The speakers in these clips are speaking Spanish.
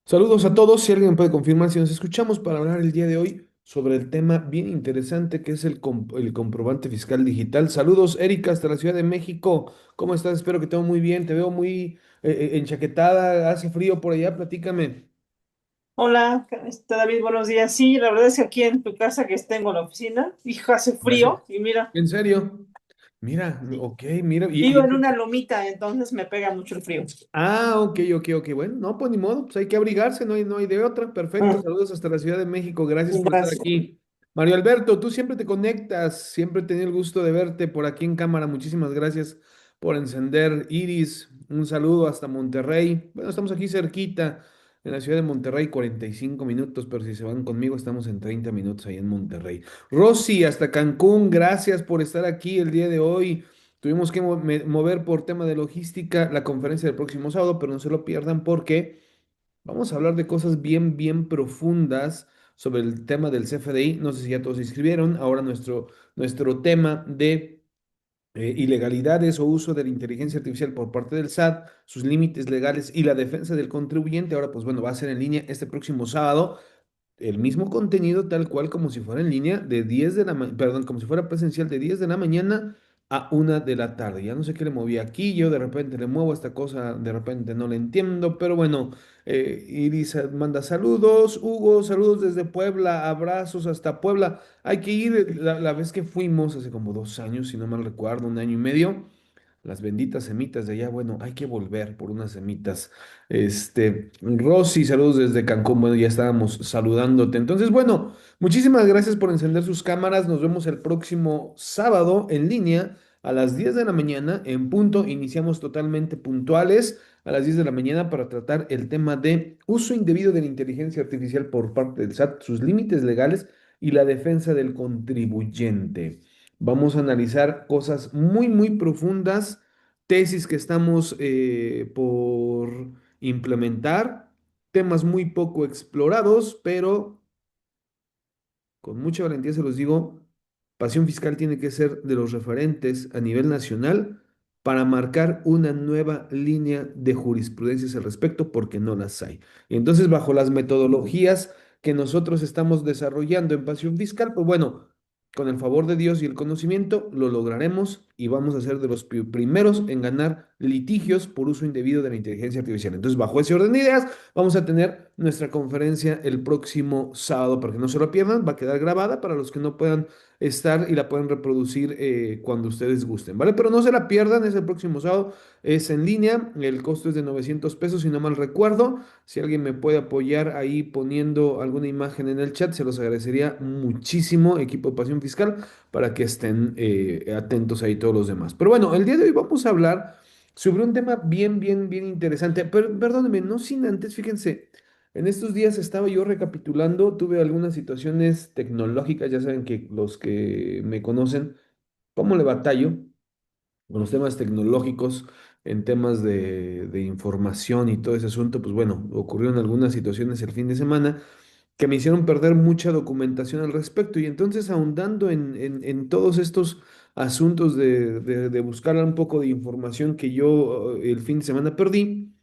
Saludos a todos. Si alguien me puede confirmar si nos escuchamos para hablar el día de hoy sobre el tema bien interesante que es el comprobante fiscal digital. Saludos, Erika, hasta la Ciudad de México. ¿Cómo estás? Espero que todo muy bien. Te veo muy enchaquetada. Hace frío por allá. Platícame. Hola, David, buenos días. Sí, la verdad es que aquí en tu casa que tengo en la oficina, hijo, hace Gracias. frío y mira, ¿En serio? Mira, sí, ok, mira. vivo en una lomita, entonces me pega mucho el frío. Ok. Bueno, no, pues ni modo, pues hay que abrigarse, no hay de otra. Perfecto, Ah, saludos hasta la Ciudad de México, gracias por estar gracias. aquí. Mario Alberto, tú siempre te conectas, siempre he tenido el gusto de verte por aquí en cámara. Muchísimas gracias por encender. Iris, un saludo hasta Monterrey. Bueno, estamos aquí cerquita, en la ciudad de Monterrey, 45 minutos, pero si se van conmigo, estamos en 30 minutos ahí en Monterrey. Rosy, hasta Cancún, gracias por estar aquí el día de hoy. Tuvimos que mover por tema de logística la conferencia del próximo sábado, pero no se lo pierdan porque vamos a hablar de cosas bien profundas sobre el tema del CFDI. No sé si ya todos se inscribieron. Ahora nuestro tema de ilegalidades o uso de la inteligencia artificial por parte del SAT, sus límites legales y la defensa del contribuyente. Ahora, pues bueno, va a ser en línea este próximo sábado el mismo contenido tal cual como si fuera en línea de 10 de la mañana, perdón, como si fuera presencial de 10 de la mañana a 1 de la tarde. Ya no sé qué le moví aquí, yo de repente le muevo esta cosa, de repente no le entiendo, pero bueno, Iris manda saludos, Hugo, saludos desde Puebla, abrazos hasta Puebla. Hay que ir, la vez que fuimos, hace como 2 años, si no mal recuerdo, un año y medio. Las benditas semitas de allá, bueno, hay que volver por unas semitas. Rosy, saludos desde Cancún. Bueno, ya estábamos saludándote. Entonces, bueno, muchísimas gracias por encender sus cámaras. Nos vemos el próximo sábado en línea a las 10 de la mañana en punto. Iniciamos totalmente puntuales a las 10 de la mañana para tratar el tema de uso indebido de la inteligencia artificial por parte del SAT, sus límites legales y la defensa del contribuyente. Vamos a analizar cosas muy profundas, tesis que estamos por implementar, temas muy poco explorados, pero con mucha valentía se los digo, Pasión Fiscal tiene que ser de los referentes a nivel nacional para marcar una nueva línea de jurisprudencias al respecto, porque no las hay. Y entonces, bajo las metodologías que nosotros estamos desarrollando en Pasión Fiscal, pues bueno, con el favor de Dios y el conocimiento, lo lograremos y vamos a ser de los primeros en ganar litigios por uso indebido de la inteligencia artificial. Entonces, bajo ese orden de ideas, vamos a tener nuestra conferencia el próximo sábado para que no se lo pierdan. Va a quedar grabada para los que no puedan estar y la pueden reproducir cuando ustedes gusten, ¿vale? Pero no se la pierdan, es el próximo sábado, es en línea, el costo es de 900 pesos, si no mal recuerdo. Si alguien me puede apoyar ahí poniendo alguna imagen en el chat, se los agradecería muchísimo, equipo de Pasión Fiscal, para que estén atentos ahí todos los demás. Pero bueno, el día de hoy vamos a hablar sobre un tema bien interesante. Pero perdónenme, no sin antes, fíjense, en estos días estaba yo recapitulando, tuve algunas situaciones tecnológicas, ya saben que los que me conocen, cómo le batallo con los temas tecnológicos, en temas de información y todo ese asunto, pues bueno, ocurrieron algunas situaciones el fin de semana que me hicieron perder mucha documentación al respecto. Y entonces, ahondando en todos estos asuntos de buscar un poco de información que yo el fin de semana perdí,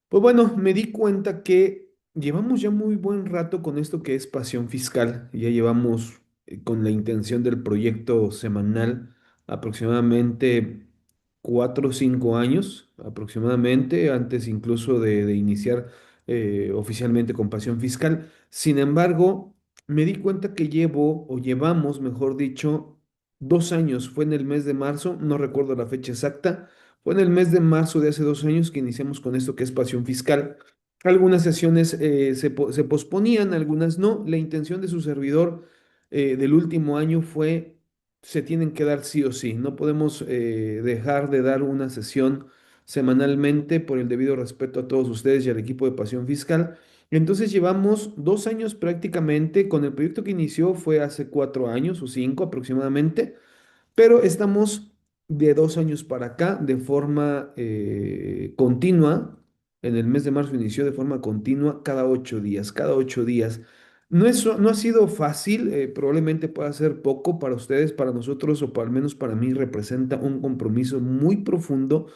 pues bueno, me di cuenta que llevamos ya muy buen rato con esto que es Pasión Fiscal. Ya llevamos con la intención del proyecto semanal aproximadamente 4 o 5 años, aproximadamente, antes incluso de iniciar oficialmente con Pasión Fiscal. Sin embargo, me di cuenta que llevo, o llevamos, mejor dicho, 2 años. Fue en el mes de marzo, no recuerdo la fecha exacta. Fue en el mes de marzo de hace 2 años que iniciamos con esto que es Pasión Fiscal. Algunas sesiones se posponían, algunas no. La intención de su servidor del último año fue, se tienen que dar sí o sí. No podemos dejar de dar una sesión semanalmente por el debido respeto a todos ustedes y al equipo de Pasión Fiscal. Entonces llevamos 2 años prácticamente con el proyecto que inició fue hace 4 años o 5 aproximadamente, pero estamos de 2 años para acá de forma continua. En el mes de marzo inició de forma continua cada 8 días, cada 8 días. No ha sido fácil, probablemente pueda ser poco para ustedes, para nosotros, o al menos para mí representa un compromiso muy profundo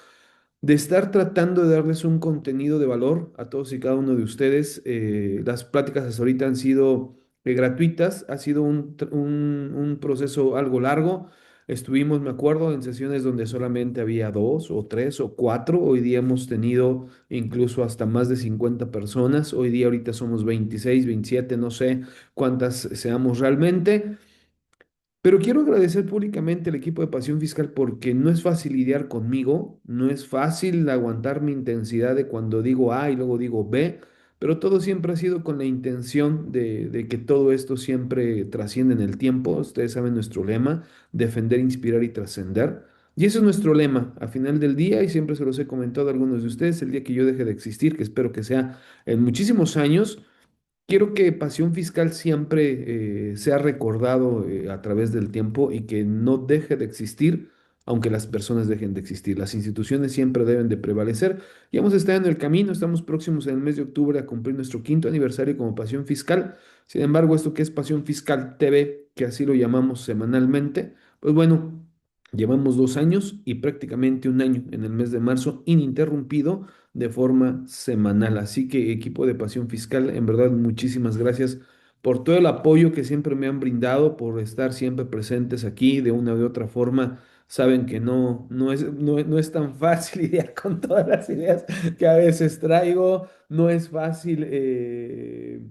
de estar tratando de darles un contenido de valor a todos y cada uno de ustedes. Las pláticas hasta ahorita han sido gratuitas, ha sido un proceso algo largo. Estuvimos, me acuerdo, en sesiones donde solamente había dos o tres o cuatro. Hoy día hemos tenido incluso hasta más de 50 personas. Hoy día ahorita somos 26, 27, no sé cuántas seamos realmente. Pero quiero agradecer públicamente al equipo de Pasión Fiscal porque no es fácil lidiar conmigo, no es fácil aguantar mi intensidad de cuando digo A y luego digo B, pero todo siempre ha sido con la intención de que todo esto siempre trasciende en el tiempo. Ustedes saben nuestro lema, defender, inspirar y trascender. Y ese es nuestro lema a final del día y siempre se los he comentado a algunos de ustedes, el día que yo deje de existir, que espero que sea en muchísimos años. Quiero que Pasión Fiscal siempre sea recordado a través del tiempo y que no deje de existir, aunque las personas dejen de existir. Las instituciones siempre deben de prevalecer. Y vamos a estar en el camino, estamos próximos en el mes de octubre a cumplir nuestro quinto aniversario como Pasión Fiscal. Sin embargo, esto que es Pasión Fiscal TV, que así lo llamamos semanalmente, pues bueno, llevamos 2 años y prácticamente un año en el mes de marzo ininterrumpido de forma semanal. Así que equipo de Pasión Fiscal, en verdad, muchísimas gracias por todo el apoyo que siempre me han brindado, por estar siempre presentes aquí de una u otra forma. Saben que no es tan fácil lidiar con todas las ideas que a veces traigo, no es fácil de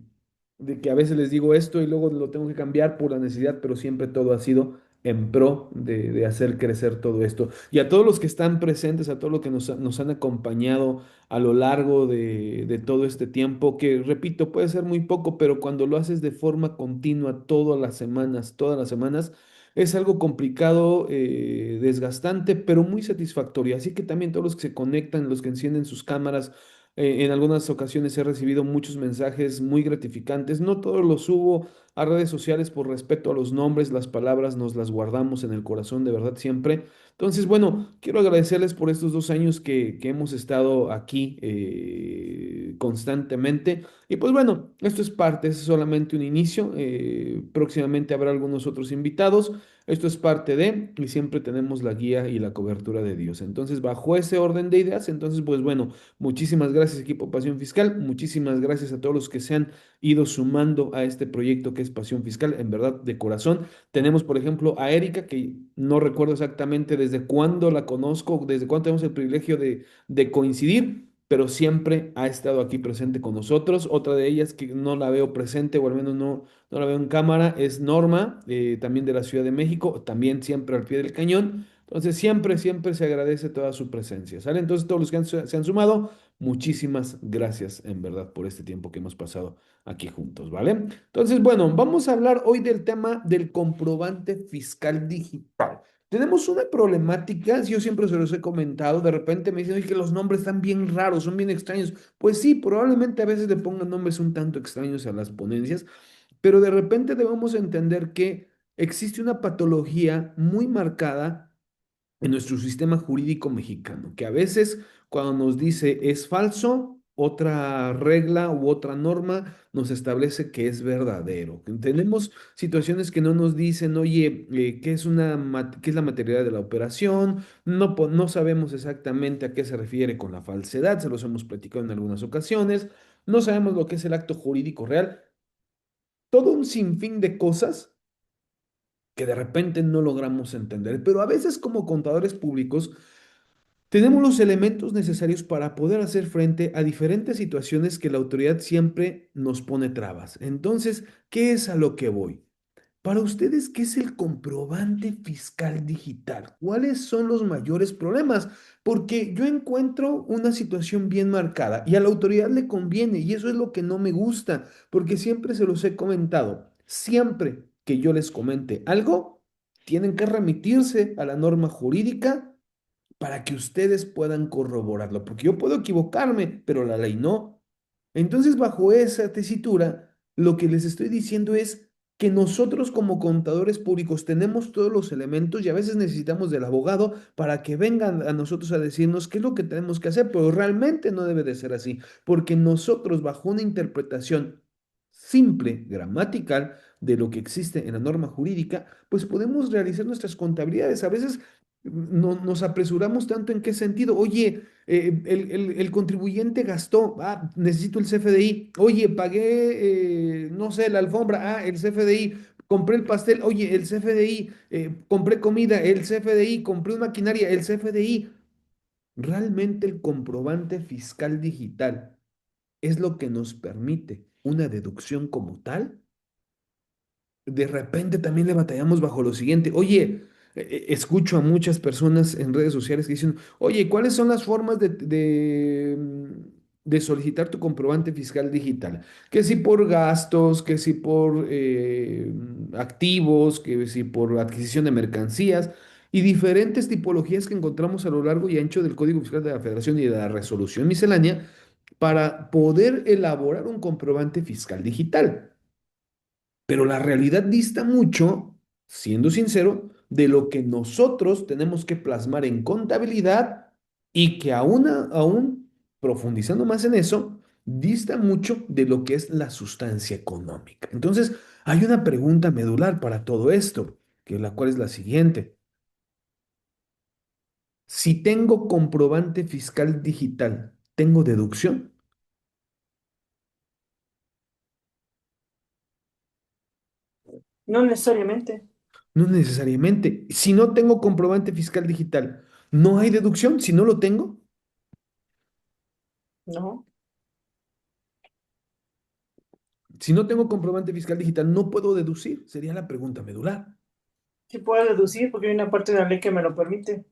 que a veces les digo esto y luego lo tengo que cambiar por la necesidad, pero siempre todo ha sido en pro de hacer crecer todo esto. Y a todos los que están presentes, a todos los que nos han acompañado a lo largo de todo este tiempo, que repito, puede ser muy poco, pero cuando lo haces de forma continua todas las semanas, es algo complicado, desgastante, pero muy satisfactorio. Así que también todos los que se conectan, los que encienden sus cámaras, en algunas ocasiones he recibido muchos mensajes muy gratificantes. No todos los subo a redes sociales por respeto a los nombres, las palabras nos las guardamos en el corazón de verdad siempre. Entonces, bueno, quiero agradecerles por estos 2 años que hemos estado aquí constantemente. Y pues bueno, esto es parte, es solamente un inicio. Próximamente habrá algunos otros invitados. Esto es parte de, y siempre tenemos la guía y la cobertura de Dios. Entonces, bajo ese orden de ideas, entonces, pues bueno, muchísimas gracias, equipo Pasión Fiscal. Muchísimas gracias a todos los que se han ido sumando a este proyecto que es Pasión Fiscal, en verdad, de corazón. Tenemos, por ejemplo, a Erika, que no recuerdo exactamente desde cuándo la conozco, desde cuándo tenemos el privilegio de coincidir, pero siempre ha estado aquí presente con nosotros. Otra de ellas que no la veo presente, o al menos no la veo en cámara, es Norma, también de la Ciudad de México, también siempre al pie del cañón. Entonces, siempre se agradece toda su presencia, ¿sale? Entonces, todos los que se han sumado, muchísimas gracias, en verdad, por este tiempo que hemos pasado aquí juntos, ¿vale? Entonces, bueno, vamos a hablar hoy del tema del comprobante fiscal digital. Tenemos una problemática, yo siempre se los he comentado, de repente me dicen, oye, que los nombres están bien raros, son bien extraños. Pues sí, probablemente a veces le pongan nombres un tanto extraños a las ponencias, pero de repente debemos entender que existe una patología muy marcada en nuestro sistema jurídico mexicano, que a veces cuando nos dice es falso, otra regla u otra norma nos establece que es verdadero. Tenemos situaciones que no nos dicen, oye, ¿qué es qué es la materialidad de la operación? No sabemos exactamente a qué se refiere con la falsedad, se los hemos platicado en algunas ocasiones, no sabemos lo que es el acto jurídico real, todo un sinfín de cosas que de repente no logramos entender, pero a veces como contadores públicos tenemos los elementos necesarios para poder hacer frente a diferentes situaciones que la autoridad siempre nos pone trabas. Entonces, ¿qué es a lo que voy? Para ustedes, ¿qué es el comprobante fiscal digital? ¿Cuáles son los mayores problemas? Porque yo encuentro una situación bien marcada y a la autoridad le conviene y eso es lo que no me gusta, porque siempre se los he comentado, siempre que yo les comente algo, tienen que remitirse a la norma jurídica para que ustedes puedan corroborarlo, porque yo puedo equivocarme, pero la ley no. Entonces, bajo esa tesitura, lo que les estoy diciendo es que nosotros como contadores públicos tenemos todos los elementos y a veces necesitamos del abogado para que vengan a nosotros a decirnos qué es lo que tenemos que hacer, pero realmente no debe de ser así, porque nosotros bajo una interpretación simple, gramatical, de lo que existe en la norma jurídica, pues podemos realizar nuestras contabilidades. A veces Nos apresuramos tanto en qué sentido. Oye, el contribuyente gastó, necesito el CFDI. Oye, pagué, no sé, la alfombra, el CFDI. Compré el pastel, oye, el CFDI. Compré comida, el CFDI. Compré una maquinaria, el CFDI. Realmente el comprobante fiscal digital es lo que nos permite una deducción como tal. De repente también le batallamos bajo lo siguiente. Oye, escucho a muchas personas en redes sociales que dicen, oye, ¿cuáles son las formas de solicitar tu comprobante fiscal digital? Que si por gastos, que si por activos, que si por adquisición de mercancías y diferentes tipologías que encontramos a lo largo y ancho del Código Fiscal de la Federación y de la Resolución Miscelánea para poder elaborar un comprobante fiscal digital. Pero la realidad dista mucho, siendo sincero, de lo que nosotros tenemos que plasmar en contabilidad y que aún profundizando más en eso, dista mucho de lo que es la sustancia económica. Entonces, hay una pregunta medular para todo esto, que la cual es la siguiente. Si tengo comprobante fiscal digital, ¿tengo deducción? No necesariamente, No necesariamente. Si no tengo comprobante fiscal digital, ¿no hay deducción si no lo tengo? ¿no? Si no tengo comprobante fiscal digital, no puedo deducir. Sería la pregunta medular. Sí puedo deducir porque hay una parte de la ley que me lo permite.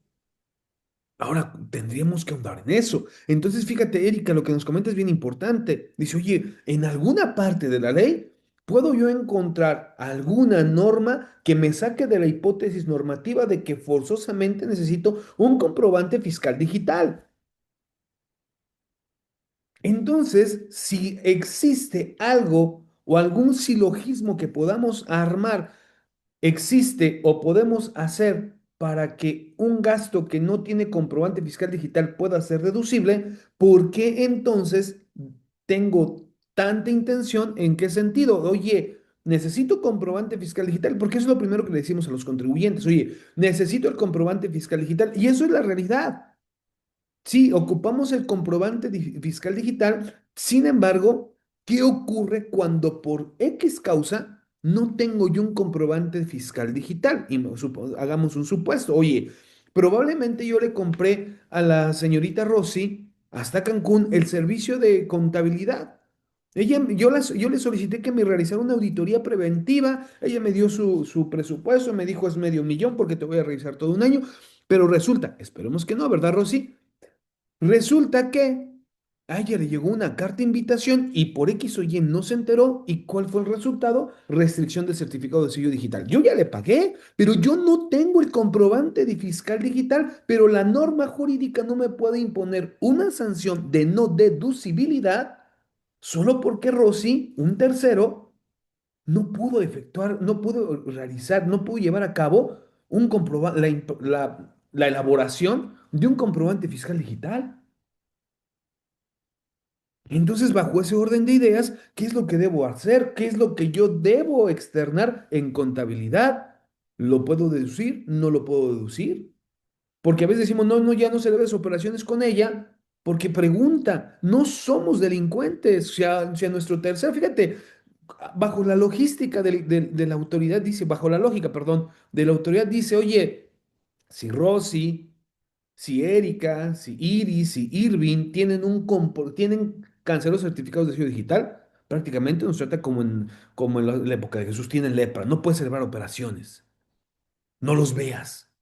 Ahora tendríamos que ahondar en eso. Entonces, fíjate, Erika, lo que nos comenta es bien importante. Dice, oye, en alguna parte de la ley, ¿puedo yo encontrar alguna norma que me saque de la hipótesis normativa de que forzosamente necesito un comprobante fiscal digital? Entonces, si existe algo o algún silogismo que podamos armar existe o podemos hacer para que un gasto que no tiene comprobante fiscal digital pueda ser deducible, ¿por qué entonces tengo tanta intención? ¿En qué sentido? Oye, necesito comprobante fiscal digital, porque eso es lo primero que le decimos a los contribuyentes. Oye, necesito el comprobante fiscal digital y eso es la realidad. Sí, ocupamos el comprobante fiscal digital. Sin embargo, ¿qué ocurre cuando por X causa no tengo yo un comprobante fiscal digital? Y hagamos un supuesto. Oye, probablemente yo le compré a la señorita Rosy hasta Cancún el servicio de contabilidad. Yo le solicité que me realizara una auditoría preventiva. Ella me dio su presupuesto, me dijo es medio millón porque te voy a revisar todo un año. Pero resulta, esperemos que no, ¿verdad, Rosy? Resulta que a ella le llegó una carta de invitación y por X o Y no se enteró. ¿Y cuál fue el resultado? Restricción del certificado de sello digital. Yo ya le pagué, pero yo no tengo el comprobante de fiscal digital, pero la norma jurídica no me puede imponer una sanción de no deducibilidad solo porque Rosy, un tercero, no pudo efectuar, no pudo realizar, no pudo llevar a cabo la elaboración de un comprobante fiscal digital. Entonces, bajo ese orden de ideas, ¿qué es lo que debo hacer? ¿Qué es lo que yo debo externar en contabilidad? ¿Lo puedo deducir? ¿No lo puedo deducir? Porque a veces decimos, no, no, ya no celebres operaciones con ella, porque pregunta, no somos delincuentes. Si a nuestro tercer, fíjate, bajo la logística de la autoridad dice, bajo la lógica, perdón, de la autoridad dice, oye, si Rosy, si Erika, si Iris, si Irving tienen canceros certificados de sello digital, prácticamente nos trata como en la época de Jesús, tienen lepra, no puedes celebrar operaciones, no los veas.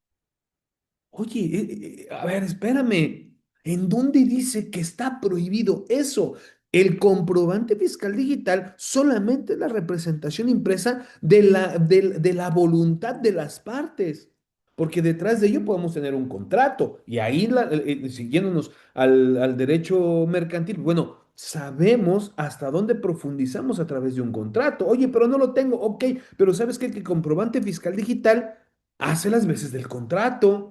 Oye, a ver, espérame. ¿En dónde dice que está prohibido eso? El comprobante fiscal digital solamente es la representación impresa de la voluntad de las partes, porque detrás de ello podemos tener un contrato y ahí, siguiéndonos al derecho mercantil, bueno, sabemos hasta dónde profundizamos a través de un contrato. Oye, pero no lo tengo, ok, pero ¿sabes qué? Que el comprobante fiscal digital hace las veces del contrato.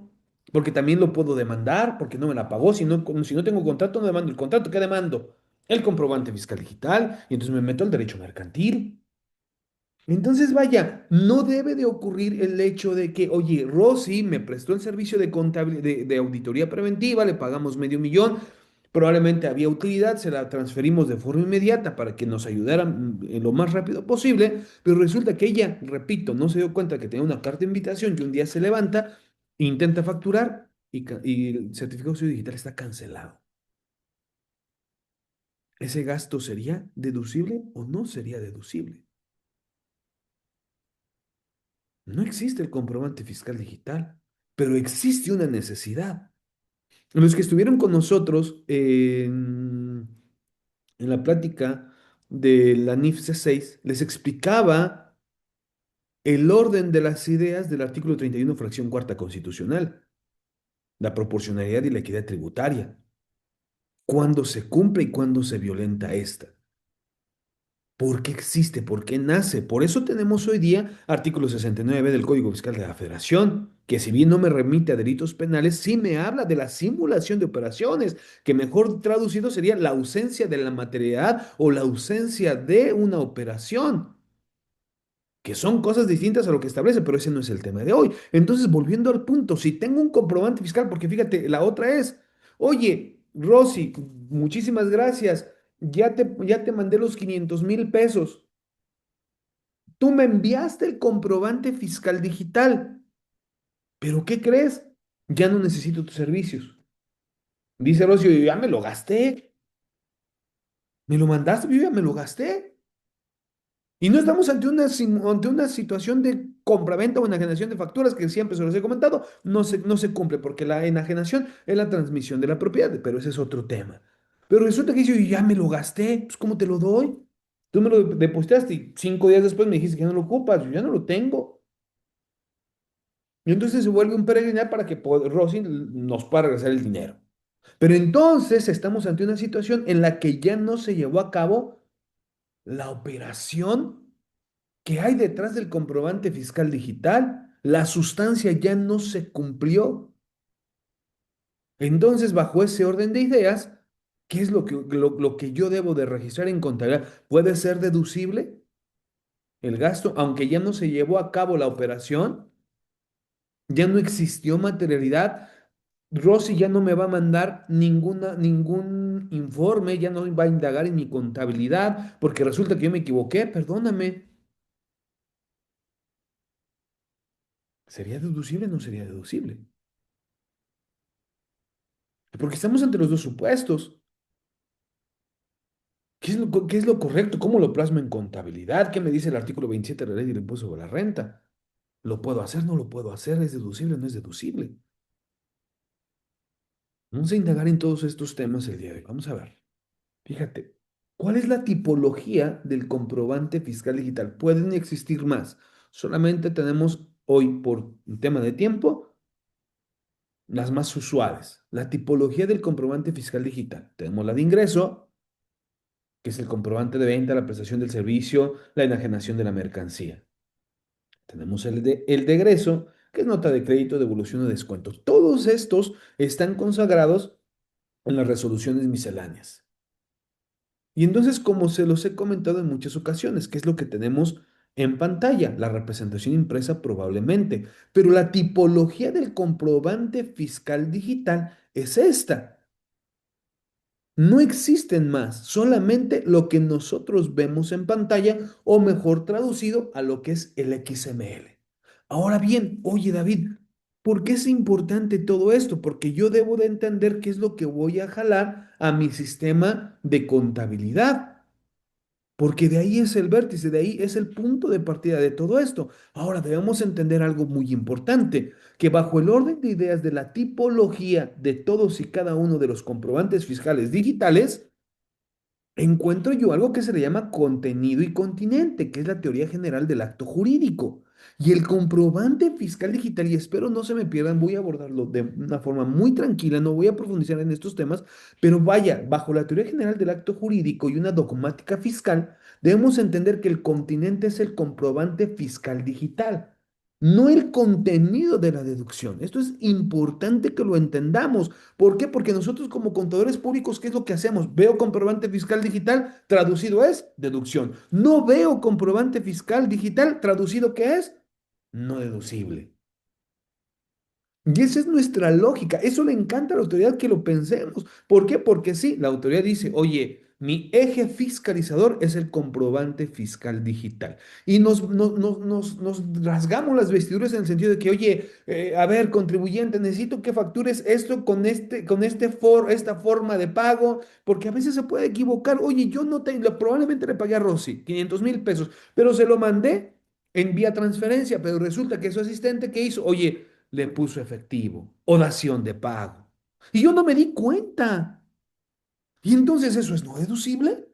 Porque también lo puedo demandar porque no me la pagó. Si no tengo contrato, no demando el contrato. ¿Qué demando? El comprobante fiscal digital y entonces me meto al derecho mercantil. Entonces, vaya, no debe de ocurrir el hecho de que, oye, Rosy me prestó el servicio de de auditoría preventiva, le pagamos medio millón, probablemente había utilidad, se la transferimos de forma inmediata para que nos ayudaran lo más rápido posible, pero resulta que ella, repito, no se dio cuenta que tenía una carta de invitación que un día se levanta, intenta facturar y el certificado de uso digital está cancelado. ¿Ese gasto sería deducible o no sería deducible? No existe el comprobante fiscal digital, pero existe una necesidad. Los que estuvieron con nosotros en la plática de la NIF C6, les explicaba el orden de las ideas del artículo 31, fracción cuarta constitucional, la proporcionalidad y la equidad tributaria, cuándo se cumple y cuándo se violenta esta. ¿Por qué existe? ¿Por qué nace? Por eso tenemos hoy día artículo 69 del Código Fiscal de la Federación, que si bien no me remite a delitos penales, sí me habla de la simulación de operaciones, que mejor traducido sería la ausencia de la materialidad o la ausencia de una operación, que son cosas distintas a lo que establece, pero ese no es el tema de hoy. Entonces, volviendo al punto, si tengo un comprobante fiscal, porque fíjate, la otra es, oye, Rosy, muchísimas gracias, ya te mandé los 500,000 pesos. Tú me enviaste el comprobante fiscal digital, pero ¿qué crees? Ya no necesito tus servicios. Dice Rocío, yo ya me lo gasté. Me lo mandaste, yo ya me lo gasté. Y no estamos ante una situación de compraventa o enajenación de facturas que siempre se los he comentado, no se cumple porque la enajenación es la transmisión de la propiedad, pero ese es otro tema. Pero resulta que dice, yo ya me lo gasté, pues ¿cómo te lo doy? Tú me lo depositaste y 5 días después me dijiste que ya no lo ocupas, yo ya no lo tengo. Y entonces se vuelve un peregrinar para que Rosy nos pueda regresar el dinero. Pero entonces estamos ante una situación en la que ya no se llevó a cabo la operación que hay detrás del comprobante fiscal digital. La sustancia ya no se cumplió. Entonces, bajo ese orden de ideas, ¿qué es lo que yo debo de registrar en contabilidad? ¿Puede ser deducible el gasto, aunque ya no se llevó a cabo la operación? Ya no existió materialidad. Rosy ya no me va a mandar ningún informe, ya no va a indagar en mi contabilidad, porque resulta que yo me equivoqué, perdóname. ¿Sería deducible o no sería deducible? Porque estamos ante los dos supuestos. ¿Qué es lo correcto? ¿Cómo lo plasmo en contabilidad? ¿Qué me dice el artículo 27 de la ley del impuesto sobre la renta? ¿Lo puedo hacer? ¿No lo puedo hacer? ¿Es deducible o no es deducible? Vamos a indagar en todos estos temas el día de hoy. Vamos a ver. Fíjate, ¿cuál es la tipología del comprobante fiscal digital? Pueden existir más. Solamente tenemos hoy, por un tema de tiempo, las más usuales. La tipología del comprobante fiscal digital. Tenemos la de ingreso, que es el comprobante de venta, la prestación del servicio, la enajenación de la mercancía. Tenemos el de egreso, que es nota de crédito, devolución o descuento. Todos estos están consagrados en las resoluciones misceláneas. Y entonces, como se los he comentado en muchas ocasiones, ¿qué es lo que tenemos en pantalla? La representación impresa probablemente, pero la tipología del comprobante fiscal digital es esta. No existen más, solamente lo que nosotros vemos en pantalla o mejor traducido a lo que es el XML. Ahora bien, oye David, ¿por qué es importante todo esto? Porque yo debo de entender qué es lo que voy a jalar a mi sistema de contabilidad. Porque de ahí es el vértice, de ahí es el punto de partida de todo esto. Ahora debemos entender algo muy importante, que bajo el orden de ideas de la tipología de todos y cada uno de los comprobantes fiscales digitales, encuentro yo algo que se le llama contenido y continente, que es la teoría general del acto jurídico. Y el comprobante fiscal digital, y espero no se me pierdan, voy a abordarlo de una forma muy tranquila, no voy a profundizar en estos temas, pero vaya, bajo la teoría general del acto jurídico y una dogmática fiscal, debemos entender que el continente es el comprobante fiscal digital. no el contenido de la deducción. Esto es importante que lo entendamos. ¿Por qué? Porque nosotros como contadores públicos, ¿qué es lo que hacemos? Veo comprobante fiscal digital, traducido es deducción. No veo comprobante fiscal digital, traducido ¿qué es? No deducible. Y esa es nuestra lógica. Eso le encanta a la autoridad que lo pensemos. ¿Por qué? Porque sí, la autoridad dice, oye, mi eje fiscalizador es el comprobante fiscal digital. Y nos rasgamos las vestiduras en el sentido de que, oye, a ver, contribuyente, necesito que factures esto esta forma de pago, porque a veces se puede equivocar. Oye, yo no tengo, probablemente le pagué a Rosy 500,000 pesos, pero se lo mandé en vía transferencia, pero resulta que su asistente, ¿qué hizo? Oye, le puso efectivo o dación de pago. Y yo no me di cuenta. Y entonces eso es no deducible.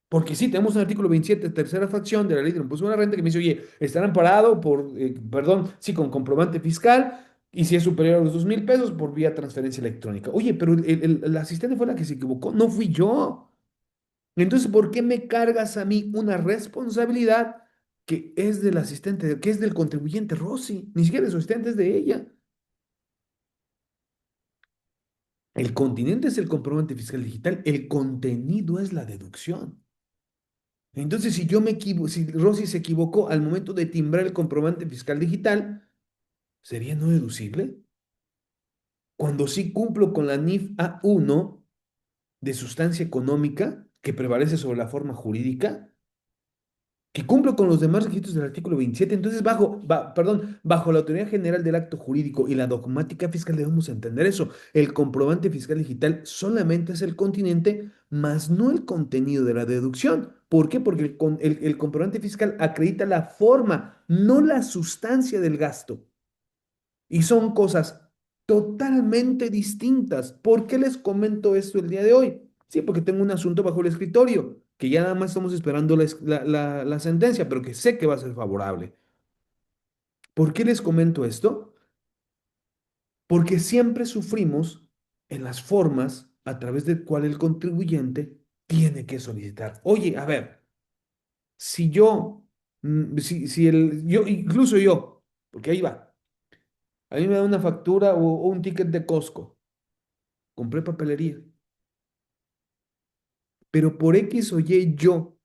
Porque sí, tenemos un artículo 27, tercera fracción de la ley de impuesto a la renta que me dice, oye, estará amparado por, perdón, sí, con comprobante fiscal y si es superior a los 2,000 pesos por vía transferencia electrónica. Oye, pero la asistente fue la que se equivocó, no fui yo. Entonces, ¿por qué me cargas a mí una responsabilidad que es del asistente, que es del contribuyente Rossi? Ni siquiera de su asistente, es de ella. El continente es el comprobante fiscal digital, el contenido es la deducción. Entonces, si yo me equivoco, si Rosy se equivocó al momento de timbrar el comprobante fiscal digital, ¿sería no deducible? Cuando sí cumplo con la NIF A1 de sustancia económica que prevalece sobre la forma jurídica, que cumplo con los demás requisitos del artículo 27, entonces bajo la autoridad general del acto jurídico y la dogmática fiscal debemos entender eso. El comprobante fiscal digital solamente es el continente, más no el contenido de la deducción. ¿Por qué? Porque el comprobante fiscal acredita la forma, no la sustancia del gasto. Y son cosas totalmente distintas. ¿Por qué les comento esto el día de hoy? Sí, porque tengo un asunto bajo el escritorio, que ya nada más estamos esperando la sentencia, pero que sé que va a ser favorable. ¿Por qué les comento esto? Porque siempre sufrimos en las formas a través del cual el contribuyente tiene que solicitar. Oye, a ver, si yo, incluso yo, porque ahí va, a mí me da una factura o un ticket de Costco, compré papelería. Pero por X o Y yo,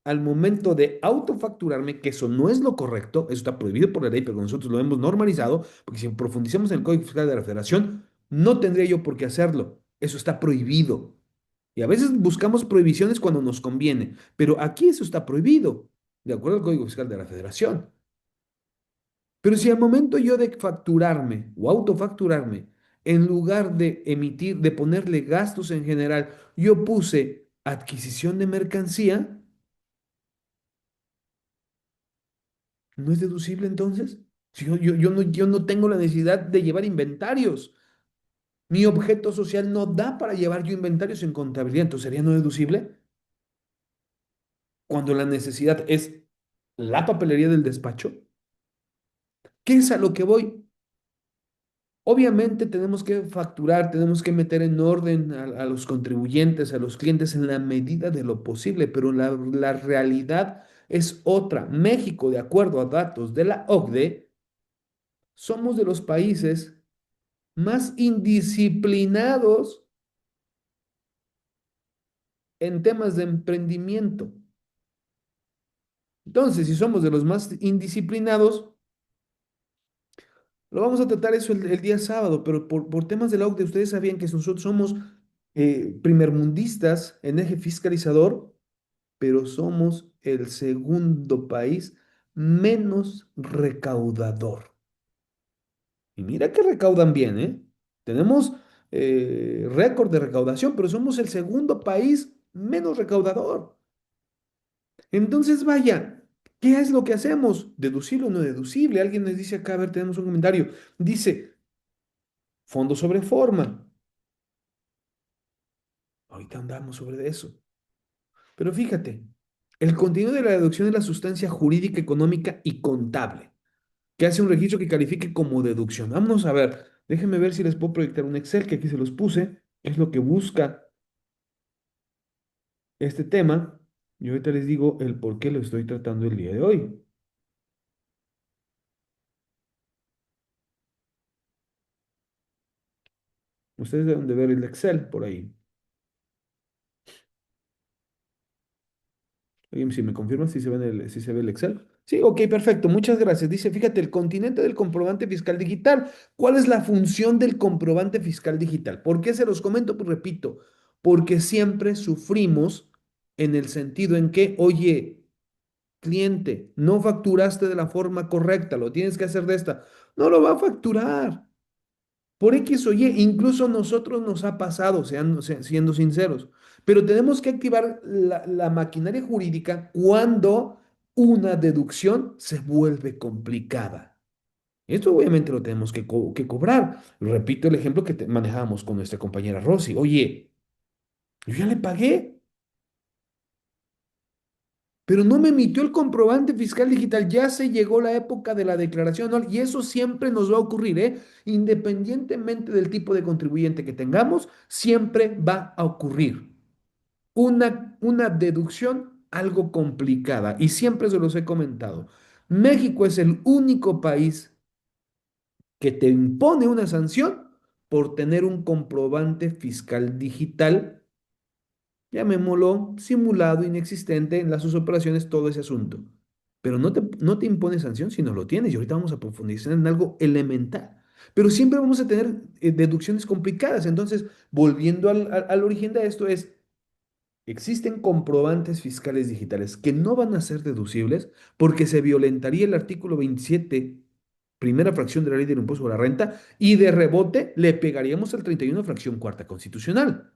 al momento de autofacturarme, que eso no es lo correcto, eso está prohibido por la ley, pero nosotros lo hemos normalizado, porque si profundizamos en el Código Fiscal de la Federación, no tendría yo por qué hacerlo. Eso está prohibido. Y a veces buscamos prohibiciones cuando nos conviene, pero aquí eso está prohibido, de acuerdo al Código Fiscal de la Federación. Pero si al momento yo de facturarme o autofacturarme, en lugar de emitir, de ponerle gastos en general, yo puse adquisición de mercancía, ¿no es deducible entonces? Si yo no tengo la necesidad de llevar inventarios. Mi objeto social no da para llevar yo inventarios en contabilidad, entonces sería no deducible cuando la necesidad es la papelería del despacho. ¿Qué es a lo que voy? Obviamente tenemos que facturar, tenemos que meter en orden a los contribuyentes, a los clientes en la medida de lo posible, pero la realidad es otra. México, de acuerdo a datos de la OCDE, somos de los países más indisciplinados en temas de emprendimiento. Entonces, si somos de los más indisciplinados, lo vamos a tratar eso el día sábado, pero por temas de la OCDE, ustedes sabían que nosotros somos primermundistas en eje fiscalizador, pero somos el segundo país menos recaudador. Y mira que recaudan bien, ¿eh? Tenemos récord de recaudación, pero somos el segundo país menos recaudador. Entonces, vaya, ¿qué es lo que hacemos? ¿Deducible o no deducible? Alguien nos dice acá, a ver, tenemos un comentario. Dice, fondo sobre forma. Ahorita andamos sobre eso. Pero fíjate, el contenido de la deducción es la sustancia jurídica, económica y contable, que hace un registro que califique como deducción. Vámonos a ver, déjenme ver si les puedo proyectar un Excel, que aquí se los puse, es lo que busca este tema. Y ahorita les digo el por qué lo estoy tratando el día de hoy. Ustedes deben de ver el Excel por ahí. Oye, si me confirmas si se ve si se ve el Excel. Sí, ok, perfecto. Muchas gracias. Dice, fíjate, el continente del comprobante fiscal digital. ¿Cuál es la función del comprobante fiscal digital? ¿Por qué se los comento? Pues repito, porque siempre sufrimos en el sentido en que, oye, cliente, no facturaste de la forma correcta, lo tienes que hacer de esta. No lo va a facturar. Por X o Y, incluso nosotros nos ha pasado, siendo sinceros, pero tenemos que activar la maquinaria jurídica cuando una deducción se vuelve complicada. Esto obviamente lo tenemos que cobrar. Repito el ejemplo que manejábamos con nuestra compañera Rosy. Oye, yo ya le pagué, pero no me emitió el comprobante fiscal digital. Ya se llegó la época de la declaración anual y eso siempre nos va a ocurrir, ¿eh? Independientemente del tipo de contribuyente que tengamos, siempre va a ocurrir una deducción algo complicada y siempre se los he comentado. México es el único país que te impone una sanción por tener un comprobante fiscal digital, llamémoslo simulado, inexistente en las sus operaciones, todo ese asunto. Pero no te impone sanción si no lo tienes. Y ahorita vamos a profundizar en algo elemental. Pero siempre vamos a tener deducciones complicadas. Entonces, volviendo al origen de esto, existen comprobantes fiscales digitales que no van a ser deducibles porque se violentaría el artículo 27, primera fracción de la ley del impuesto sobre la renta, y de rebote le pegaríamos al 31, fracción cuarta constitucional.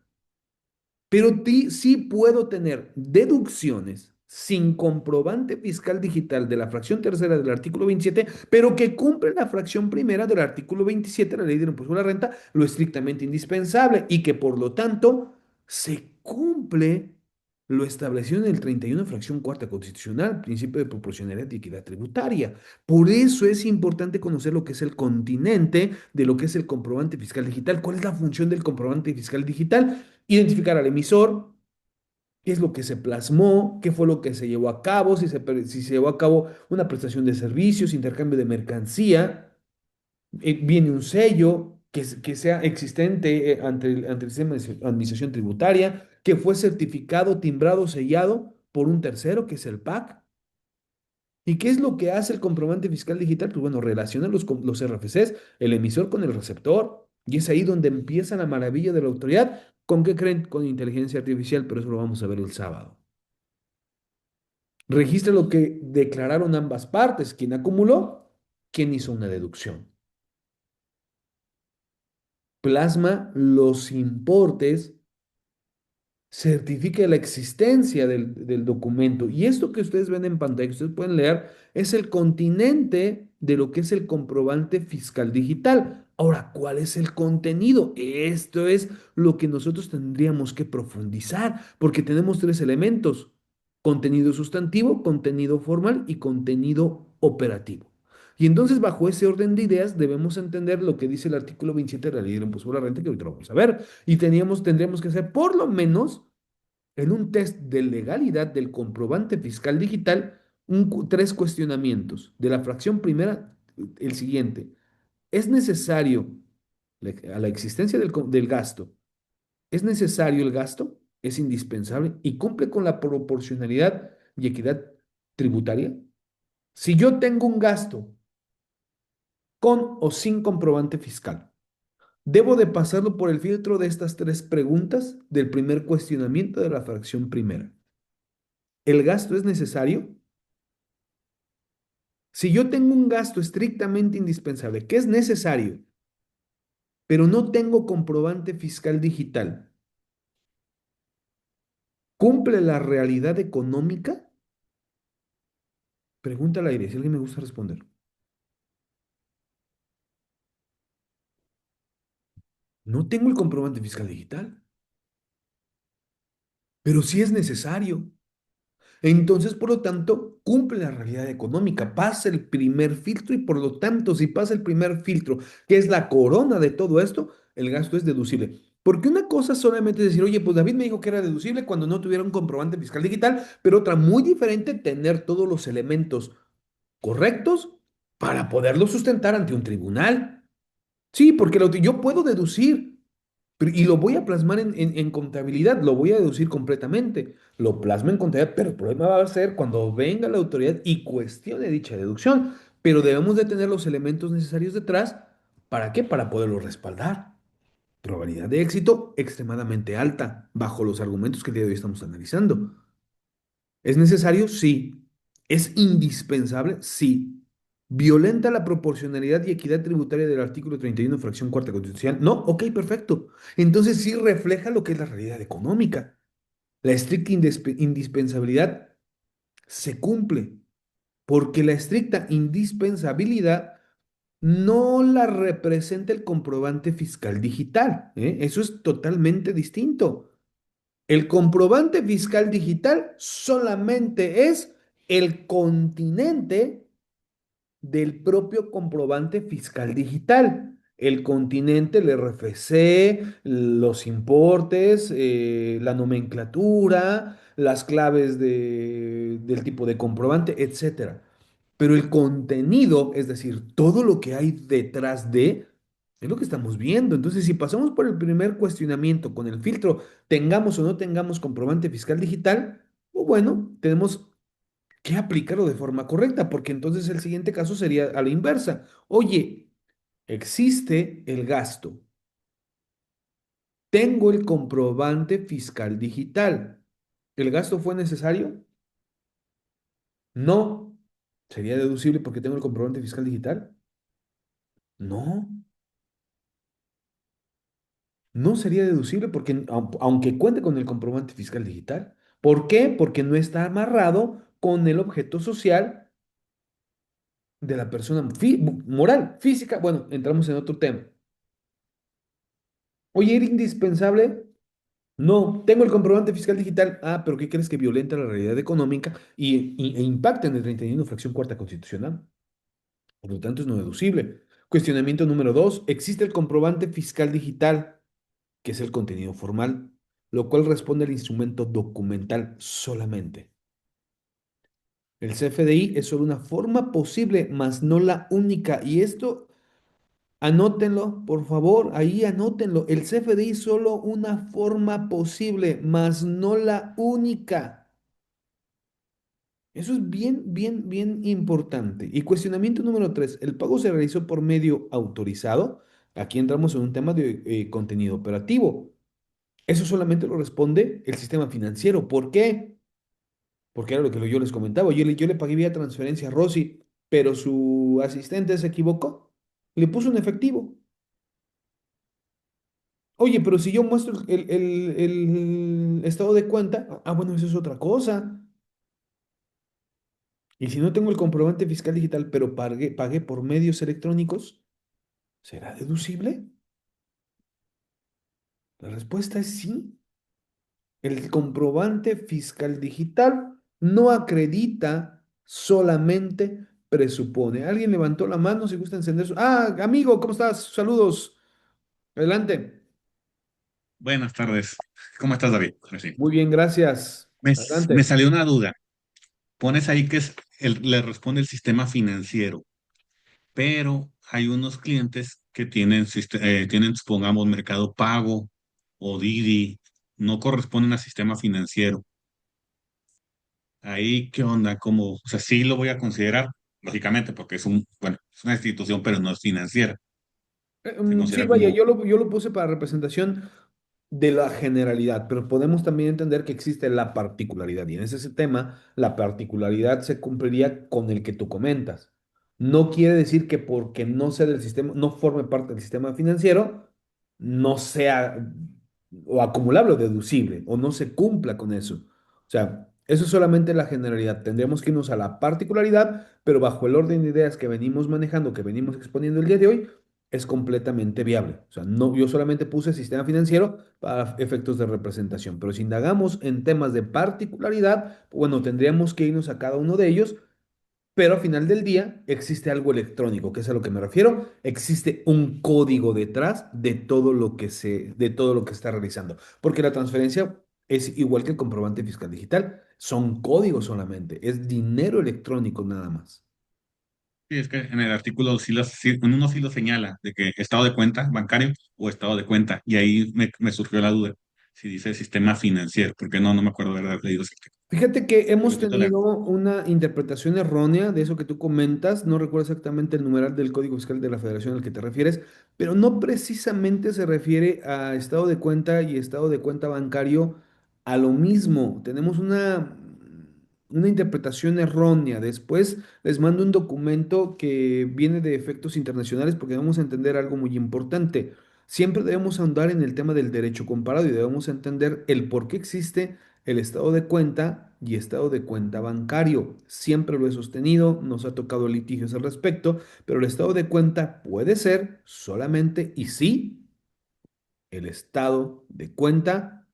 Pero sí puedo tener deducciones sin comprobante fiscal digital de la fracción tercera del artículo 27, pero que cumple la fracción primera del artículo 27 de la ley del impuesto a la renta, lo estrictamente indispensable y que por lo tanto se cumple lo establecido en el 31 fracción cuarta constitucional, principio de proporcionalidad y equidad tributaria. Por eso es importante conocer lo que es el continente de lo que es el comprobante fiscal digital. ¿Cuál es la función del comprobante fiscal digital? Identificar al emisor, qué es lo que se plasmó, qué fue lo que se llevó a cabo, si se llevó a cabo una prestación de servicios, intercambio de mercancía, viene un sello que sea existente ante el sistema de administración tributaria, que fue certificado, timbrado, sellado por un tercero, que es el PAC. ¿Y qué es lo que hace el comprobante fiscal digital? Pues bueno, relaciona los RFCs, el emisor con el receptor. Y es ahí donde empieza la maravilla de la autoridad. ¿Con qué creen? Con inteligencia artificial, pero eso lo vamos a ver el sábado. Registra lo que declararon ambas partes, quién acumuló, quién hizo una deducción. Plasma los importes, certifique la existencia del documento. Y esto que ustedes ven en pantalla, que ustedes pueden leer, es el continente de lo que es el comprobante fiscal digital. Ahora, ¿cuál es el contenido? Esto es lo que nosotros tendríamos que profundizar, porque tenemos tres elementos: contenido sustantivo, contenido formal y contenido operativo. Y entonces, bajo ese orden de ideas, debemos entender lo que dice el artículo 27 de la Ley del Impuesto sobre la Renta, que ahorita lo vamos a ver. Y tendríamos que hacer por lo menos en un test de legalidad del comprobante fiscal digital tres cuestionamientos. De la fracción primera, el siguiente: ¿es necesario a la existencia del gasto? ¿Es necesario el gasto? ¿Es indispensable? ¿Y cumple con la proporcionalidad y equidad tributaria? Si yo tengo un gasto con o sin comprobante fiscal, ¿debo de pasarlo por el filtro de estas tres preguntas del primer cuestionamiento de la fracción primera? ¿El gasto es necesario? Si yo tengo un gasto estrictamente indispensable, que es necesario, pero no tengo comprobante fiscal digital, ¿cumple la realidad económica? Pregunta al aire, si alguien me gusta responder. No tengo el comprobante fiscal digital, pero sí es necesario. Entonces, por lo tanto, cumple la realidad económica, pasa el primer filtro y por lo tanto, si pasa el primer filtro, que es la corona de todo esto, el gasto es deducible. Porque una cosa solamente es decir, oye, pues David me dijo que era deducible cuando no tuviera un comprobante fiscal digital, pero otra muy diferente, tener todos los elementos correctos para poderlo sustentar ante un tribunal. Sí, porque yo puedo deducir. Y lo voy a plasmar en contabilidad, lo voy a deducir completamente. Lo plasmo en contabilidad, pero el problema va a ser cuando venga la autoridad y cuestione dicha deducción. Pero debemos de tener los elementos necesarios detrás. ¿Para qué? Para poderlo respaldar. Probabilidad de éxito extremadamente alta, bajo los argumentos que el día de hoy estamos analizando. ¿Es necesario? Sí. ¿Es indispensable? Sí. ¿Violenta la proporcionalidad y equidad tributaria del artículo 31, fracción cuarta constitucional? No, ok, perfecto. Entonces sí refleja lo que es la realidad económica. La estricta indispensabilidad se cumple, porque la estricta indispensabilidad no la representa el comprobante fiscal digital, ¿eh? Eso es totalmente distinto. El comprobante fiscal digital solamente es el continente del propio comprobante fiscal digital. El continente, el RFC, los importes, la nomenclatura, las claves del tipo de comprobante, etcétera. Pero el contenido, es decir, todo lo que hay detrás de, es lo que estamos viendo. Entonces, si pasamos por el primer cuestionamiento con el filtro, tengamos o no tengamos comprobante fiscal digital, o bueno, tenemos que aplicarlo de forma correcta, porque entonces el siguiente caso sería a la inversa. Oye, existe el gasto. Tengo el comprobante fiscal digital. ¿El gasto fue necesario? No. ¿Sería deducible porque tengo el comprobante fiscal digital? No. No sería deducible porque aunque cuente con el comprobante fiscal digital. ¿Por qué? Porque no está amarrado con el objeto social de la persona moral, física. Bueno, entramos en otro tema. Oye, ¿era indispensable? No, tengo el comprobante fiscal digital. Ah, pero ¿qué crees que violenta la realidad económica e impacta en el 31 fracción cuarta constitucional? Por lo tanto, es no deducible. Cuestionamiento número dos. Existe el comprobante fiscal digital, que es el contenido formal, lo cual responde al instrumento documental solamente. El CFDI es solo una forma posible, mas no la única. Y esto, anótenlo, por favor, ahí anótenlo. El CFDI es solo una forma posible, mas no la única. Eso es bien importante. Y cuestionamiento número tres, ¿el pago se realizó por medio autorizado? Aquí entramos en un tema de contenido operativo. Eso solamente lo responde el sistema financiero. ¿Por qué? Porque era lo que yo les comentaba. Yo le pagué vía transferencia a Rosy, pero su asistente se equivocó. Le puso un efectivo. Oye, pero si yo muestro el estado de cuenta, bueno, eso es otra cosa. Y si no tengo el comprobante fiscal digital, pero pagué por medios electrónicos, ¿será deducible? La respuesta es sí. El comprobante fiscal digital no acredita, solamente presupone. ¿Alguien levantó la mano si gusta encender su... Ah, amigo, ¿cómo estás? Saludos. Adelante. Buenas tardes. ¿Cómo estás, David? Sí. Muy bien, gracias. Me Adelante. salió una duda. Pones ahí que le responde el sistema financiero, pero hay unos clientes que tienen, supongamos, Mercado Pago o Didi, no corresponden al sistema financiero. Ahí, ¿qué onda? ¿Cómo? O sea, sí lo voy a considerar, lógicamente, porque bueno, es una institución, pero no es financiera. Se Sí, considera vaya, como, yo lo puse para representación de la generalidad, pero podemos también entender que existe la particularidad. Y en ese tema, la particularidad se cumpliría con el que tú comentas. No quiere decir que porque no sea del sistema, no forme parte del sistema financiero, no sea o acumulable o deducible, o no se cumpla con eso. O sea, eso es solamente la generalidad. Tendríamos que irnos a la particularidad, pero bajo el orden de ideas que venimos manejando, que venimos exponiendo el día de hoy, es completamente viable. O sea, no, yo solamente puse sistema financiero para efectos de representación, pero si indagamos en temas de particularidad, bueno, tendríamos que irnos a cada uno de ellos, pero al final del día existe algo electrónico, que es a lo que me refiero. Existe un código detrás de todo lo que está realizando, porque la transferencia es igual que el comprobante fiscal digital, son códigos solamente, es dinero electrónico nada más. Sí, es que en el artículo en uno sí lo señala, de que estado de cuenta bancario o estado de cuenta, y ahí me surgió la duda, si dice sistema financiero, porque no me acuerdo de haber leído ese artículo. Fíjate que Pero hemos ahorita le... tenido una interpretación errónea de eso que tú comentas. No recuerdo exactamente el numeral del Código Fiscal de la Federación al que te refieres, pero no precisamente se refiere a estado de cuenta y estado de cuenta bancario a lo mismo. Tenemos una interpretación errónea. Después les mando un documento que viene de efectos internacionales porque vamos a entender algo muy importante. Siempre debemos ahondar en el tema del derecho comparado y debemos entender el por qué existe el estado de cuenta y estado de cuenta bancario. Siempre lo he sostenido, nos ha tocado litigios al respecto, pero el estado de cuenta puede ser solamente y sí el estado de cuenta.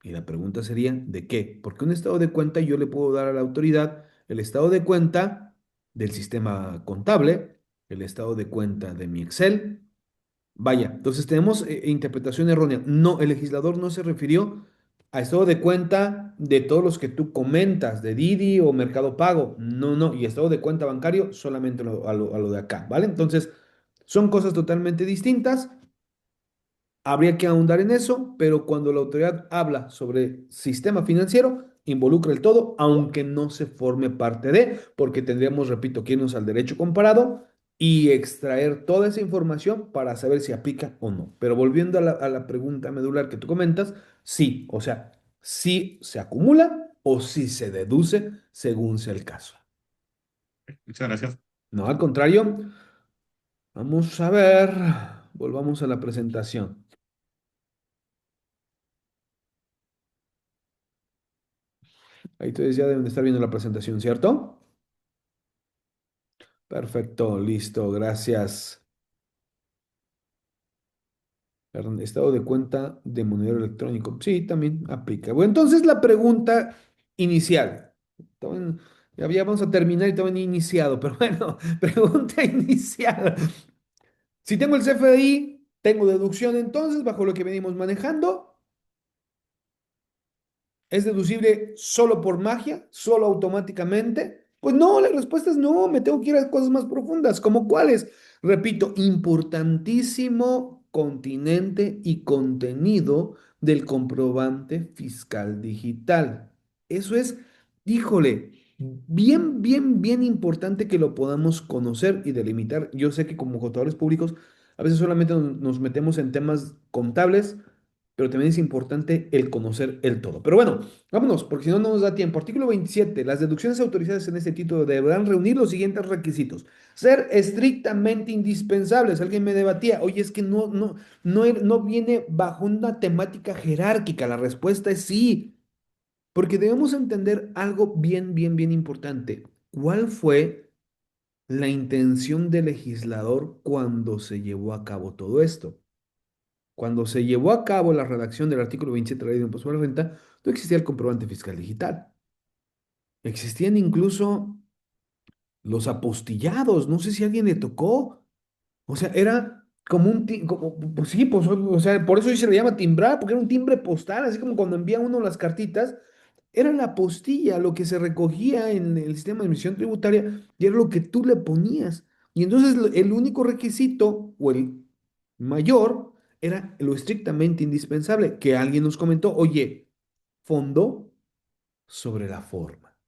Y la pregunta sería, ¿de qué? Porque un estado de cuenta yo le puedo dar a la autoridad el estado de cuenta del sistema contable, el estado de cuenta de mi Excel. Vaya, entonces tenemos interpretación errónea. No, el legislador no se refirió a estado de cuenta de todos los que tú comentas, de Didi o Mercado Pago. No, no, y estado de cuenta bancario solamente a lo de acá, ¿vale? Entonces, son cosas totalmente distintas. Habría que ahondar en eso, pero cuando la autoridad habla sobre sistema financiero, involucra el todo, aunque no se forme parte de, porque tendríamos, repito, que irnos al derecho comparado y extraer toda esa información para saber si aplica o no. Pero volviendo a la pregunta medular que tú comentas, sí, o sea, sí se acumula o sí se deduce según sea el caso. Muchas gracias. No, al contrario, vamos a ver, volvamos a la presentación. Ahí ustedes ya deben de estar viendo la presentación, ¿cierto? Perfecto, listo, gracias. Estado de cuenta de monedero electrónico. Sí, también aplica. Bueno, entonces la pregunta inicial. Todavía- ya vamos a terminar y todavía no he iniciado, pero bueno, pregunta inicial. Si tengo el CFDI, tengo deducción entonces, bajo lo que venimos manejando. ¿Es deducible solo por magia? ¿Solo automáticamente? Pues no, la respuesta es no, me tengo que ir a cosas más profundas, como cuáles. Repito, importantísimo continente y contenido del comprobante fiscal digital. Eso es, híjole, bien, bien, bien importante que lo podamos conocer y delimitar. Yo sé que como contadores públicos a veces solamente nos metemos en temas contables, pero también es importante el conocer el todo. Pero bueno, vámonos, porque si no, no nos da tiempo. Artículo 27. Las deducciones autorizadas en este título deberán reunir los siguientes requisitos. Ser estrictamente indispensables. Alguien me debatía, oye, es que no viene bajo una temática jerárquica. La respuesta es sí, porque debemos entender algo bien, bien, bien importante. ¿Cuál fue la intención del legislador cuando se llevó a cabo todo esto? Cuando se llevó a cabo la redacción del artículo 27 de la Ley de Impuesto sobre la Renta, no existía el comprobante fiscal digital. Existían incluso los apostillados. No sé si a alguien le tocó. O sea, era como pues sí, pues, o sea, por eso sí se le llama timbrar, porque era un timbre postal, así como cuando envía uno las cartitas. Era la apostilla, lo que se recogía en el sistema de emisión tributaria y era lo que tú le ponías. Y entonces el único requisito o el mayor era lo estrictamente indispensable, que alguien nos comentó, oye, fondo sobre la forma.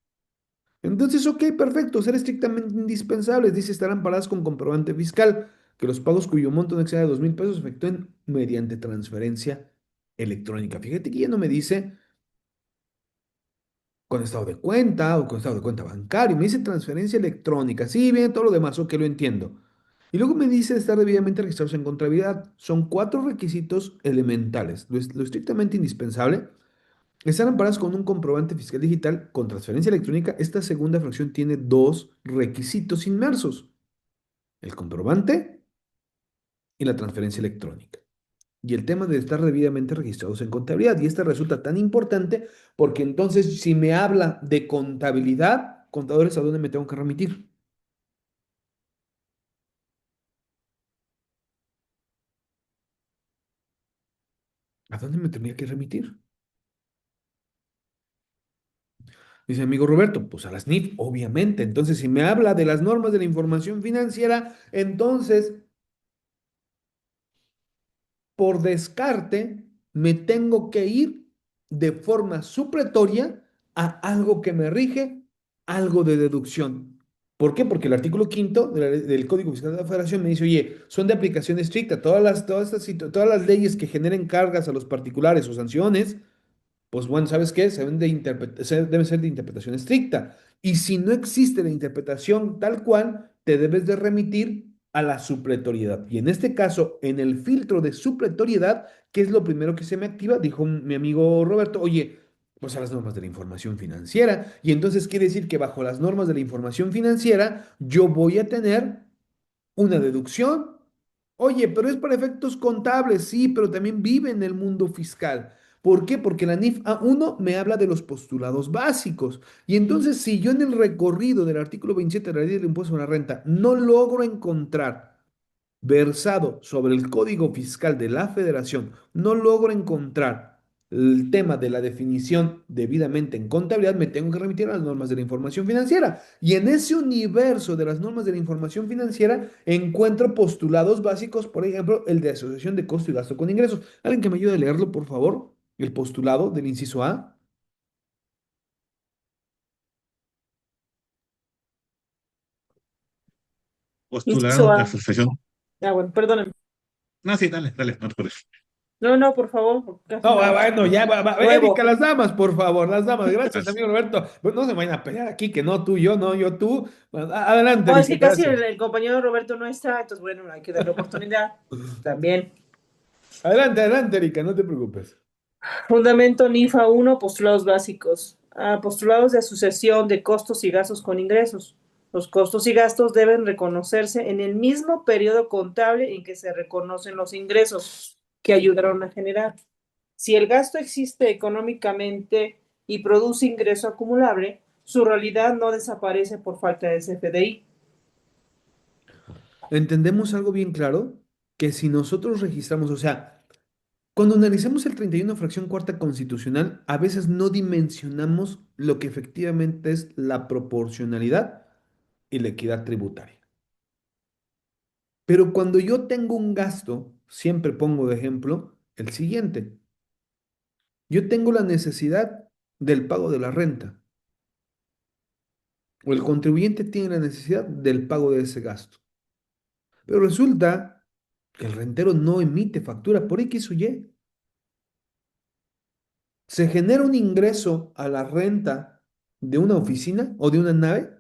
Entonces, ok, perfecto, ser estrictamente indispensables, dice, estarán paradas con comprobante fiscal, que los pagos cuyo monto no exceda de 2,000 pesos se efectúen mediante transferencia electrónica. Fíjate que ya no me dice con estado de cuenta o con estado de cuenta bancario. Me dice transferencia electrónica. Sí, bien, todo lo demás, ok, lo entiendo. Y luego me dice estar debidamente registrados en contabilidad. Son cuatro requisitos elementales. Lo estrictamente indispensable. Estar amparados con un comprobante fiscal digital con transferencia electrónica. Esta segunda fracción tiene dos requisitos inmersos. El comprobante y la transferencia electrónica. Y el tema de estar debidamente registrados en contabilidad. Y este resulta tan importante porque entonces si me habla de contabilidad, contadores, ¿a dónde me tengo que remitir? ¿A dónde me tendría que remitir? Dice mi amigo Roberto, pues a las NIF, obviamente. Entonces, si me habla de las normas de la información financiera, entonces, por descarte, me tengo que ir de forma supletoria a algo que me rige, algo de deducción. ¿Por qué? Porque el artículo quinto del Código Fiscal de la Federación me dice, oye, son de aplicación estricta. Todas las leyes que generen cargas a los particulares o sanciones pues bueno, ¿sabes qué? Debe ser de interpretación estricta. Y si no existe la interpretación tal cual, te debes de remitir a la supletoriedad. Y en este caso, en el filtro de supletoriedad, ¿qué es lo primero que se me activa? Dijo mi amigo Roberto, oye, pues a las normas de la información financiera. Y entonces quiere decir que bajo las normas de la información financiera, yo voy a tener una deducción. Oye, pero es para efectos contables, sí, pero también vive en el mundo fiscal. ¿Por qué? Porque la NIF A1 me habla de los postulados básicos. Y entonces, si yo en el recorrido del artículo 27 de la ley del impuesto a la renta no logro encontrar versado sobre el Código Fiscal de la Federación, no logro encontrar el tema de la definición debidamente en contabilidad, me tengo que remitir a las normas de la información financiera. Y en ese universo de las normas de la información financiera encuentro postulados básicos, por ejemplo, el de asociación de costo y gasto con ingresos. ¿Alguien que me ayude a leerlo, por favor? El postulado del inciso A. Inciso Postulado de A. asociación. Bueno, perdóname. No, sí, dale, dale, no te preocupes. No, no, por favor, porque casi No, no. bueno, ya va. Erika, Nuevo. las damas, por favor, las damas. Gracias, Gracias. amigo Roberto. Pues no se vayan a pelear aquí, que no tú, yo, no, yo tú. Bueno, adelante, Oh, es Erika, que casi gracias. el compañero Roberto no está, entonces bueno, hay que darle oportunidad. También. Adelante, Erika, no te preocupes. Fundamento NIFA 1, postulados básicos. Postulados de asociación de costos y gastos con ingresos. Los costos y gastos deben reconocerse en el mismo periodo contable en que se reconocen los ingresos que ayudaron a generar. Si el gasto existe económicamente y produce ingreso acumulable, su realidad no desaparece por falta de CFDI. Entendemos algo bien claro, que si nosotros registramos, o sea, cuando analicemos el 31 fracción cuarta constitucional, a veces no dimensionamos lo que efectivamente es la proporcionalidad y la equidad tributaria. Pero cuando yo tengo un gasto, siempre pongo de ejemplo el siguiente. Yo tengo la necesidad del pago de la renta, o el contribuyente tiene la necesidad del pago de ese gasto. Pero resulta que el rentero no emite factura por X o Y. Se genera un ingreso a la renta de una oficina o de una nave.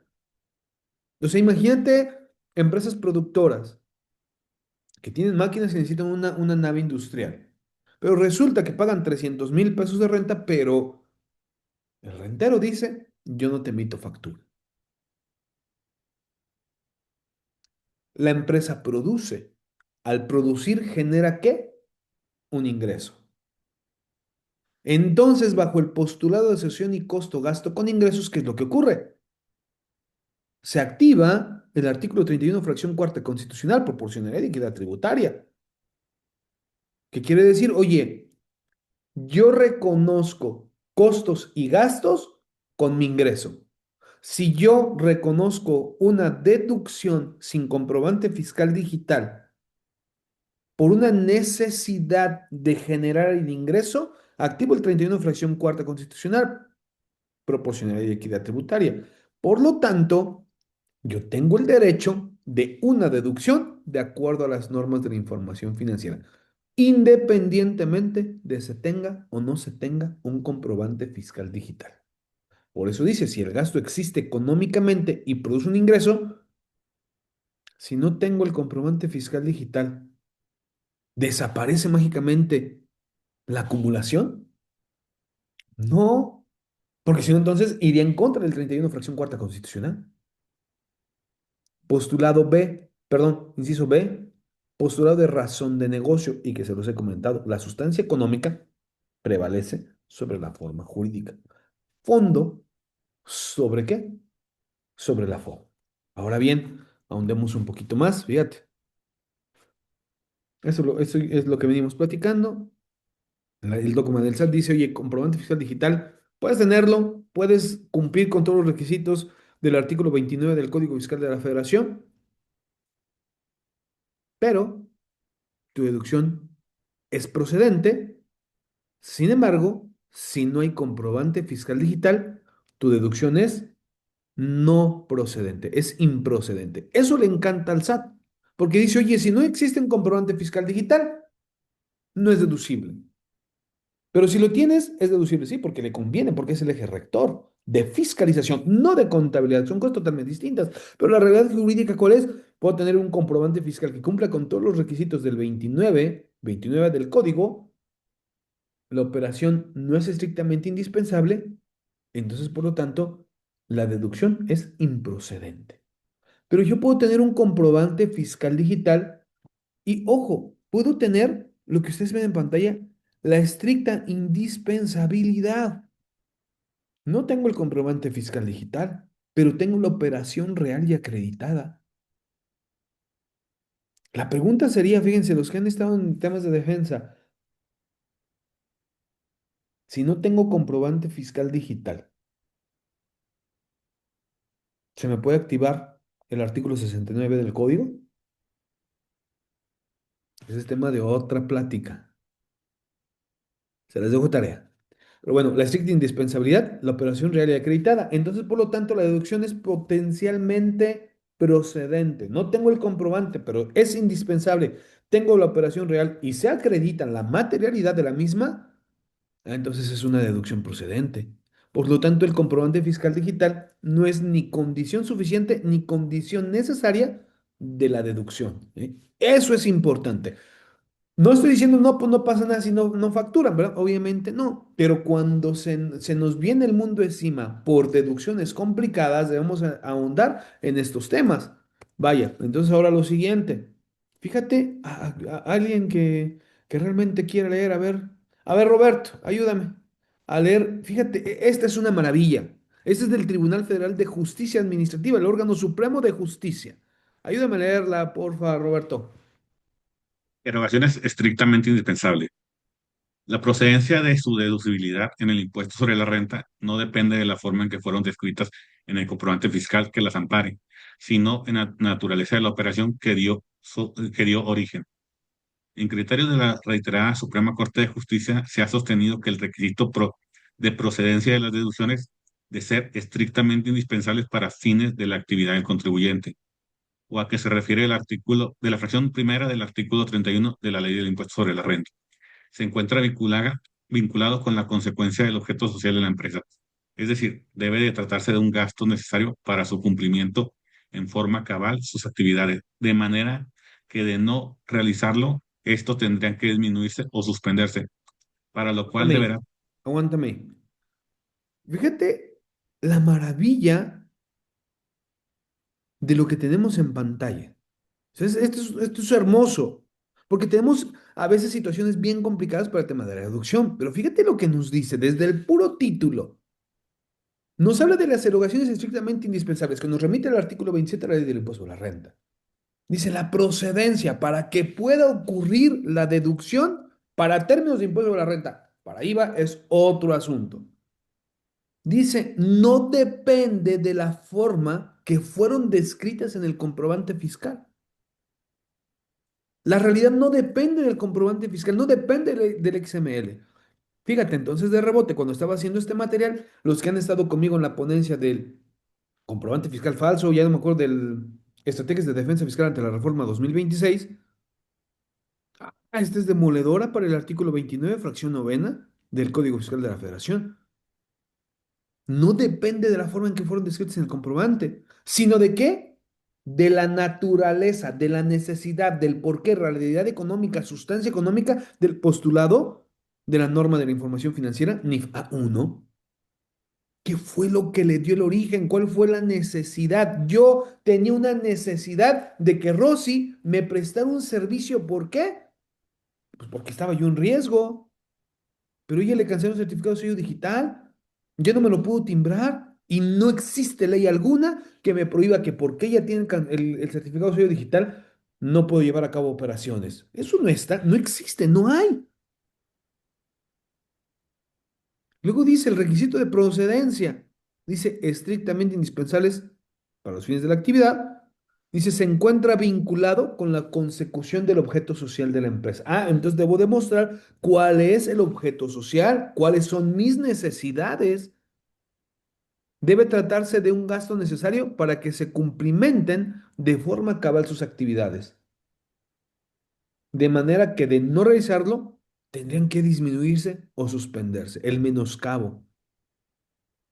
O sea, imagínate empresas productoras que tienen máquinas y necesitan una nave industrial. Pero resulta que pagan 300,000 pesos de renta, pero el rentero dice, yo no te emito factura. La empresa produce. Al producir genera ¿qué? Un ingreso. Entonces, bajo el postulado de asociación y costo-gasto con ingresos, ¿qué es lo que ocurre? Se activa el artículo 31 fracción cuarta constitucional, proporcionalidad y equidad tributaria. ¿Qué quiere decir? Oye, yo reconozco costos y gastos con mi ingreso. Si yo reconozco una deducción sin comprobante fiscal digital por una necesidad de generar el ingreso, activo el 31 fracción cuarta constitucional, proporcionalidad y equidad tributaria. Por lo tanto, yo tengo el derecho de una deducción de acuerdo a las normas de la información financiera, independientemente de se tenga o no se tenga un comprobante fiscal digital. Por eso dice, si el gasto existe económicamente y produce un ingreso, si no tengo el comprobante fiscal digital, ¿desaparece mágicamente la acumulación? No, porque si no, entonces iría en contra del 31 fracción cuarta constitucional. Postulado B, perdón, inciso B, postulado de razón de negocio y que se los he comentado, la sustancia económica prevalece sobre la forma jurídica. Fondo, ¿sobre qué? Sobre la forma. Ahora bien, ahondemos un poquito más, fíjate. Eso es lo que venimos platicando. El dogma del SAT dice, oye, comprobante fiscal digital Puedes tenerlo, puedes cumplir con todos los requisitos del artículo 29 del Código Fiscal de la Federación, pero tu deducción es procedente. Sin embargo, si no hay comprobante fiscal digital, tu deducción es no procedente, es improcedente. Eso le encanta al SAT, porque dice, oye, si no existe un comprobante fiscal digital, no es deducible. Pero si lo tienes, es deducible, sí, porque le conviene, porque es el eje rector de fiscalización, no de contabilidad. Son cosas totalmente distintas. Pero la realidad jurídica, ¿cuál es? Puedo tener un comprobante fiscal que cumpla con todos los requisitos del 29 del código. La operación no es estrictamente indispensable, entonces, por lo tanto, la deducción es improcedente. Pero yo puedo tener un comprobante fiscal digital y, ojo, puedo tener lo que ustedes ven en pantalla, la estricta indispensabilidad. No tengo el comprobante fiscal digital, pero tengo la operación real y acreditada. La pregunta sería, fíjense, los que han estado en temas de defensa, si no tengo comprobante fiscal digital, ¿se me puede activar el artículo 69 del código? Ese es tema de otra plática. Se les dejo tarea. Pero bueno, la estricta indispensabilidad, la operación real y acreditada. Entonces, por lo tanto, la deducción es potencialmente procedente. No tengo el comprobante, pero es indispensable. Tengo la operación real y se acredita la materialidad de la misma, entonces es una deducción procedente. Por lo tanto, el comprobante fiscal digital no es ni condición suficiente ni condición necesaria de la deducción. ¿Eh? Eso es importante. No estoy diciendo no, pues no pasa nada si no facturan, ¿verdad? Obviamente no, pero cuando se nos viene el mundo encima por deducciones complicadas, debemos ahondar en estos temas. Vaya, entonces ahora lo siguiente. Fíjate a alguien que realmente quiera leer, a ver, Roberto, ayúdame a leer. Fíjate, esta es una maravilla. Este es del Tribunal Federal de Justicia Administrativa, el órgano supremo de justicia. Ayúdame a leerla, porfa, Roberto. Erogación es estrictamente indispensable. La procedencia de su deducibilidad en el impuesto sobre la renta no depende de la forma en que fueron descritas en el comprobante fiscal que las ampare, sino en la naturaleza de la operación que dio origen. En criterios de la reiterada Suprema Corte de Justicia se ha sostenido que el requisito de procedencia de las deducciones de ser estrictamente indispensables para fines de la actividad del contribuyente, o a que se refiere el artículo de la fracción primera del artículo 31 de la Ley del Impuesto sobre la Renta. Se encuentra vinculado con la consecuencia del objeto social de la empresa. Es decir, debe de tratarse de un gasto necesario para su cumplimiento en forma cabal sus actividades, de manera que de no realizarlo, esto tendrían que disminuirse o suspenderse, para lo cual Aguántame, deberá. aguántame. Fíjate la maravilla de lo que tenemos en pantalla. O sea, esto es hermoso, porque tenemos a veces situaciones bien complicadas para el tema de la reducción, pero fíjate lo que nos dice desde el puro título. Nos habla de las erogaciones estrictamente indispensables, que nos remite al artículo 27 de la Ley del Impuesto a la Renta. Dice la procedencia para que pueda ocurrir la deducción para términos de impuesto a la renta. Para IVA es otro asunto. Dice, no depende de la forma que fueron descritas en el comprobante fiscal. La realidad no depende del comprobante fiscal, no depende del XML. Fíjate, entonces de rebote, cuando estaba haciendo este material, los que han estado conmigo en la ponencia del comprobante fiscal falso, ya no me acuerdo del Estrategias de Defensa Fiscal ante la Reforma 2026, esta es demoledora para el artículo 29, fracción novena del Código Fiscal de la Federación. No depende de la forma en que fueron descritos en el comprobante, sino de qué? De la naturaleza, de la necesidad, del porqué, realidad económica, sustancia económica del postulado de la norma de la información financiera, NIF A1. ¿Qué fue lo que le dio el origen? ¿Cuál fue la necesidad? Yo tenía una necesidad de que Rosy me prestara un servicio. ¿Por qué? Pues porque estaba yo en riesgo. Pero ella le canceló el certificado de sello digital, ya no me lo pudo timbrar y no existe ley alguna que me prohíba que porque ella tiene el certificado de sello digital no puedo llevar a cabo operaciones. Eso no está, no existe, no hay. Luego dice el requisito de procedencia. Dice estrictamente indispensables para los fines de la actividad. Dice se encuentra vinculado con la consecución del objeto social de la empresa. Ah, entonces debo demostrar cuál es el objeto social, cuáles son mis necesidades. Debe tratarse de un gasto necesario para que se cumplimenten de forma cabal sus actividades. De manera que de no realizarlo, tendrían que disminuirse o suspenderse. El menoscabo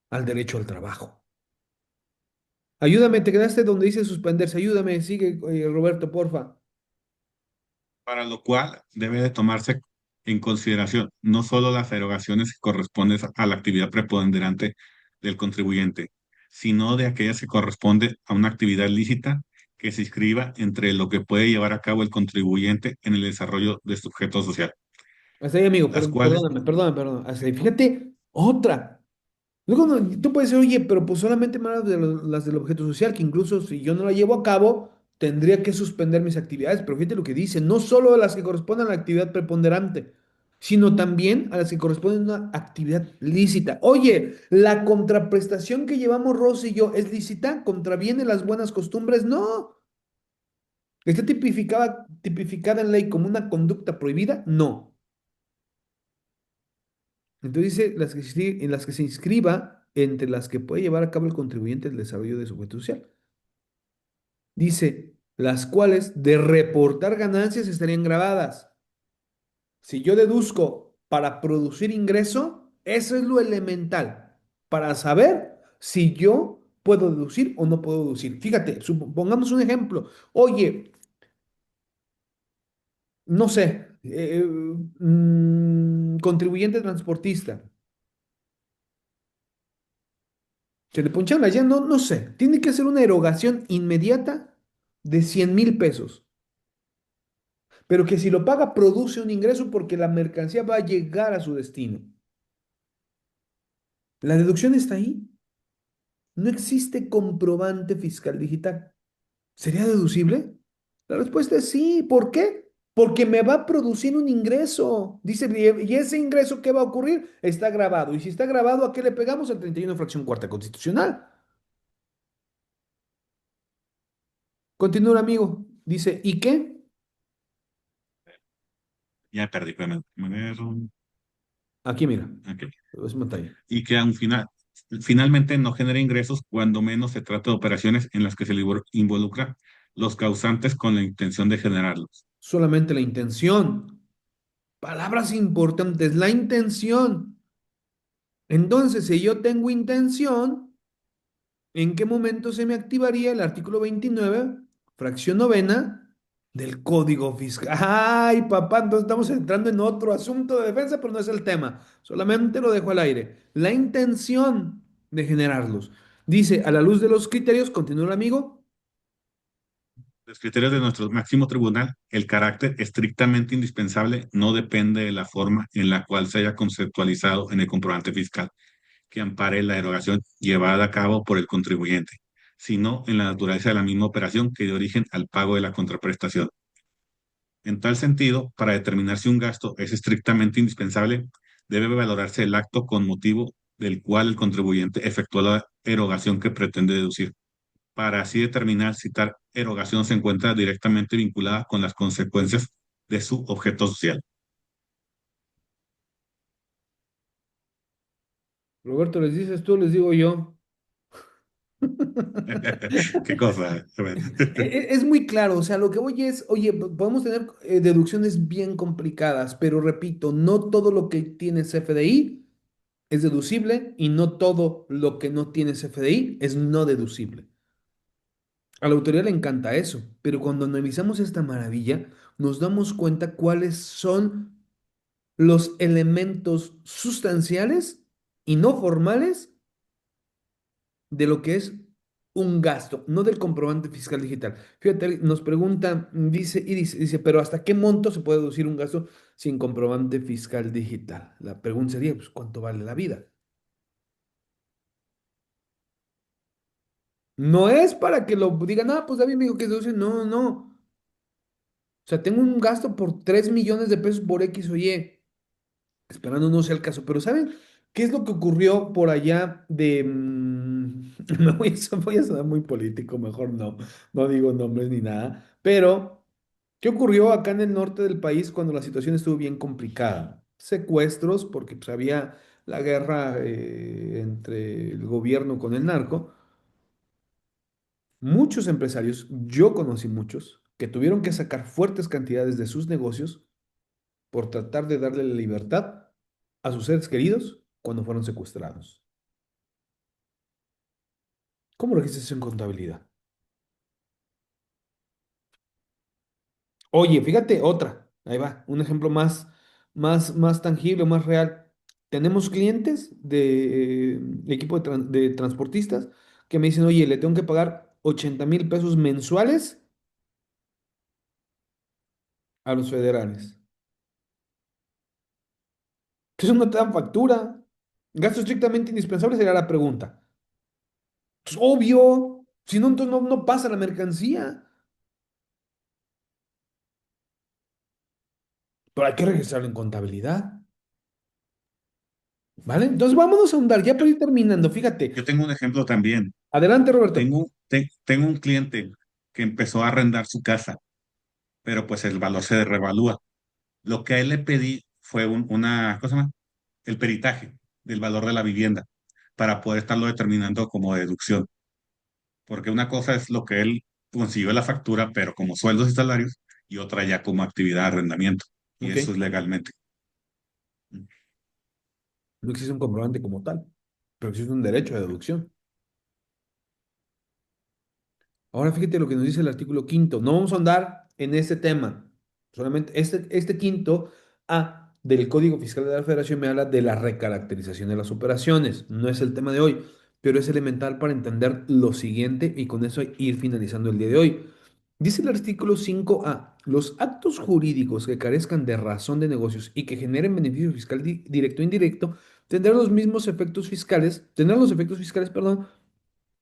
al derecho al trabajo. Ayúdame, te quedaste donde dice suspenderse. Ayúdame, sigue, Roberto, porfa. Para lo cual debe de tomarse en consideración no solo las erogaciones que corresponden a la actividad preponderante del contribuyente, sino de aquellas que corresponden a una actividad lícita que se inscriba entre lo que puede llevar a cabo el contribuyente en el desarrollo de su objeto social, Hasta ahí, amigo, las cuales, perdóname, perdóname, perdóname. Hasta ahí. Fíjate, otra. Luego tú puedes decir, oye, pero pues solamente me hablas de las del objeto social, que incluso si yo no la llevo a cabo, tendría que suspender mis actividades. Pero fíjate lo que dice, no solo a las que corresponden a la actividad preponderante, sino también a las que corresponden a una actividad lícita. Oye, ¿la contraprestación que llevamos Rosy y yo es lícita? ¿Contraviene las buenas costumbres? No. ¿Está tipificada en ley como una conducta prohibida? No. Entonces dice en las que se inscriba entre las que puede llevar a cabo el contribuyente el desarrollo de su objeto social. Dice, las cuales de reportar ganancias estarían grabadas. Si yo deduzco para producir ingreso, eso es lo elemental para saber si yo puedo deducir o no puedo deducir. Fíjate, pongamos un ejemplo. Oye, no sé, contribuyente transportista. Se le poncharon las llantas, no, no sé. Tiene que hacer una erogación inmediata de 100,000 pesos. Pero que si lo paga, produce un ingreso porque la mercancía va a llegar a su destino. La deducción está ahí. No existe comprobante fiscal digital. ¿Sería deducible? La respuesta es sí. ¿Por qué? Porque me va a producir un ingreso. Dice, y ese ingreso, ¿qué va a ocurrir? Está grabado. Y si está grabado, ¿a qué le pegamos? El 31 fracción cuarta constitucional. Continúa, amigo. Dice, ¿y qué? ya perdí, espérame, Aquí, mira. ok, Es pantalla. y que finalmente no genera ingresos cuando menos se trata de operaciones en las que se involucra los causantes con la intención de generarlos. Solamente la intención. Palabras importantes, la intención. Entonces, si yo tengo intención, ¿en qué momento se me activaría el artículo 29, fracción novena del Código Fiscal? Ay, papá, entonces estamos entrando en otro asunto de defensa, pero no es el tema. Solamente lo dejo al aire. La intención de generarlos. Dice, a la luz de los criterios, continúa el amigo. Los criterios de nuestro máximo tribunal, el carácter estrictamente indispensable no depende de la forma en la cual se haya conceptualizado en el comprobante fiscal que ampare la erogación llevada a cabo por el contribuyente, sino en la naturaleza de la misma operación que dio origen al pago de la contraprestación. En tal sentido, para determinar si un gasto es estrictamente indispensable, debe valorarse el acto con motivo del cual el contribuyente efectuó la erogación que pretende deducir, para así determinar si tal erogación se encuentra directamente vinculada con las consecuencias de su objeto social. Roberto, ¿les dices tú, les digo yo? ¿Qué cosa? Es muy claro, o sea, lo que voy es, oye, podemos tener deducciones bien complicadas, pero repito, no todo lo que tiene CFDI es deducible y no todo lo que no tiene CFDI es no deducible. A la autoridad le encanta eso, pero cuando analizamos esta maravilla, nos damos cuenta cuáles son los elementos sustanciales y no formales de lo que es un gasto, no del comprobante fiscal digital. Fíjate, nos pregunta, dice, pero ¿hasta qué monto se puede deducir un gasto sin comprobante fiscal digital? La pregunta sería, pues, ¿cuánto vale la vida? No es para que lo digan, ah, pues David me dijo que se deduce. No, no. O sea, tengo un gasto por 3 millones de pesos por X o Y, esperando no sea el caso. Pero, ¿saben? ¿Qué es lo que ocurrió por allá de... me voy a sonar muy político, mejor no, no digo nombres ni nada, pero ¿qué ocurrió acá en el norte del país cuando la situación estuvo bien complicada? Secuestros, porque pues, había la guerra entre el gobierno con el narco. Muchos empresarios, yo conocí muchos, que tuvieron que sacar fuertes cantidades de sus negocios por tratar de darle la libertad a sus seres queridos cuando fueron secuestrados. ¿Cómo registras eso en contabilidad? Oye, fíjate, otra, ahí va, un ejemplo más tangible, más real. Tenemos clientes de equipo de transportistas que me dicen, oye, le tengo que pagar 80,000 pesos mensuales a los federales. Entonces no te dan factura. Gasto estrictamente indispensable sería la pregunta. Pues obvio, si no, entonces no pasa la mercancía. Pero hay que registrarlo en contabilidad. ¿Vale? Entonces vámonos a ahondar, ya para ir terminando. Fíjate. Yo tengo un ejemplo también. Adelante, Roberto. Tengo un cliente que empezó a arrendar su casa, pero pues el valor se revalúa. Lo que a él le pedí fue ¿cómo se llama? El peritaje del valor de la vivienda para poder estarlo determinando como deducción. Porque una cosa es lo que él consiguió en la factura, pero como sueldos y salarios, y otra ya como actividad de arrendamiento. Y Ok. eso es legalmente. No existe un comprobante como tal, pero existe un derecho de deducción. Ahora fíjate lo que nos dice el artículo quinto. No vamos a andar en este tema. Solamente este quinto A del Código Fiscal de la Federación me habla de la recaracterización de las operaciones. No es el tema de hoy, pero es elemental para entender lo siguiente y con eso ir finalizando el día de hoy. Dice el artículo 5A, los actos jurídicos que carezcan de razón de negocios y que generen beneficio fiscal directo o indirecto tendrán los efectos fiscales, perdón,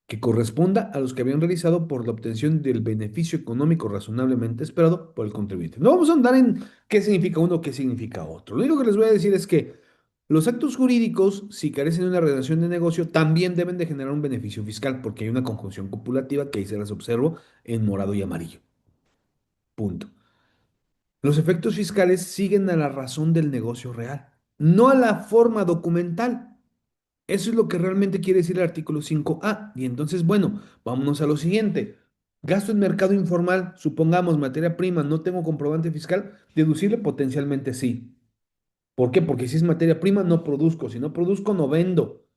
que corresponda a los que habían realizado por la obtención del beneficio económico razonablemente esperado por el contribuyente. No vamos a andar en qué significa uno o qué significa otro. Lo único que les voy a decir es que los actos jurídicos, si carecen de una relación de negocio, también deben de generar un beneficio fiscal, porque hay una conjunción copulativa que ahí se las observo en morado y amarillo. Punto. Los efectos fiscales siguen a la razón del negocio real, no a la forma documental. Eso es lo que realmente quiere decir el artículo 5A. Y entonces, bueno, vámonos a lo siguiente. Gasto en mercado informal, supongamos materia prima, no tengo comprobante fiscal, deducible potencialmente sí. ¿Por qué? Porque si es materia prima, no produzco. Si no produzco, no vendo.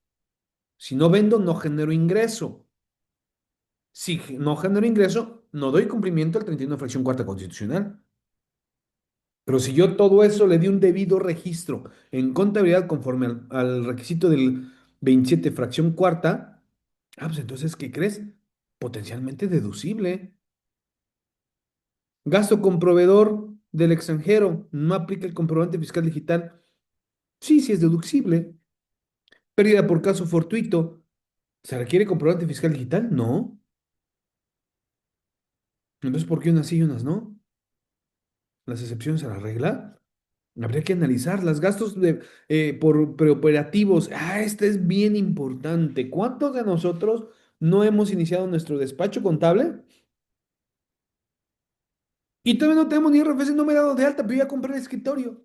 Si no vendo, no genero ingreso. Si no genero ingreso, no doy cumplimiento al 31 fracción cuarta constitucional. Pero si yo todo eso le di un debido registro en contabilidad conforme al requisito del 27 fracción cuarta, pues entonces, ¿qué crees? Potencialmente deducible. Gasto con proveedor del extranjero, no aplica el comprobante fiscal digital. Sí, sí es deducible. Pérdida por caso fortuito, ¿se requiere comprobante fiscal digital? No. Entonces, ¿por qué unas sí y unas no? Las excepciones a la regla. Habría que analizar los gastos por preoperativos. Este es bien importante. ¿Cuántos de nosotros no hemos iniciado nuestro despacho contable? Y todavía no tenemos ni RFC, no me he dado de alta, pero ya compré el escritorio.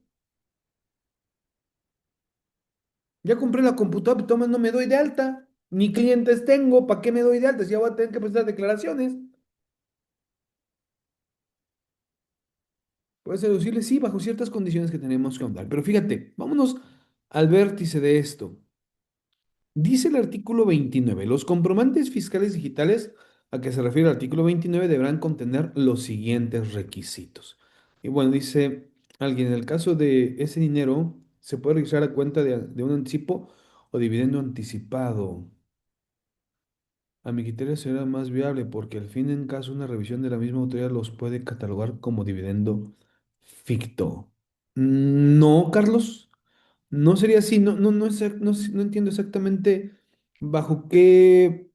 Ya compré la computadora, pero todavía no me doy de alta. Ni clientes tengo, ¿para qué me doy de alta? Si ya voy a tener que presentar declaraciones. Puedes deducirle, sí, bajo ciertas condiciones que tenemos que contar. Pero fíjate, vámonos al vértice de esto. Dice el artículo 29, los comprobantes fiscales digitales a que se refiere el artículo 29 deberán contener los siguientes requisitos. Y bueno, dice alguien, en el caso de ese dinero, se puede registrar a cuenta de un anticipo o dividendo anticipado. A mi criterio será más viable porque al fin en caso una revisión de la misma autoridad los puede catalogar como dividendo ficto. No, Carlos. No sería así, no entiendo exactamente bajo qué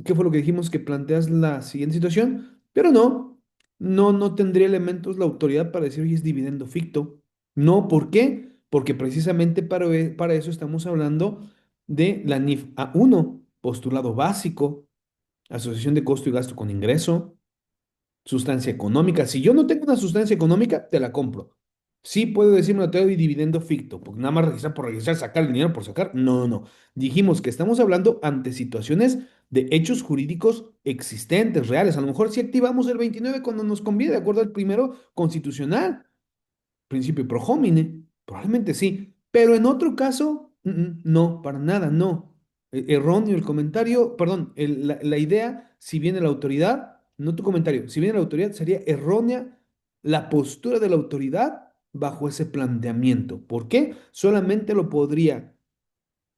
fue lo que dijimos que planteas la siguiente situación, pero no tendría elementos la autoridad para decir, oye, es dividendo ficto. No, ¿por qué? porque precisamente para eso estamos hablando de la NIF A1, postulado básico, asociación de costo y gasto con ingreso, sustancia económica. Si yo no tengo una sustancia económica, te la compro. Sí puedo decirme lo tengo y dividendo ficto, porque nada más registrar por registrar, sacar el dinero por sacar. No, no, no. Dijimos que estamos hablando ante situaciones de hechos jurídicos existentes, reales. A lo mejor sí activamos el 29 cuando nos conviene, de acuerdo al primero constitucional, principio pro homine, probablemente sí, pero en otro caso, no, para nada, no. Erróneo el comentario, perdón, la idea, si viene la autoridad, no tu comentario, si viene la autoridad, sería errónea la postura de la autoridad bajo ese planteamiento. ¿Por qué? Solamente lo podría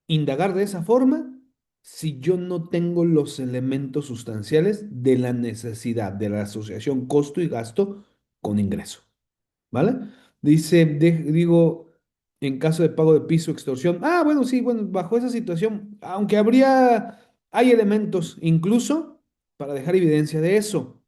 indagar de esa forma si yo no tengo los elementos sustanciales de la necesidad de la asociación costo y gasto con ingreso. ¿Vale? Dice, digo, en caso de pago de piso, extorsión. Ah, bueno, sí, bueno, bajo esa situación, aunque hay elementos incluso para dejar evidencia de eso.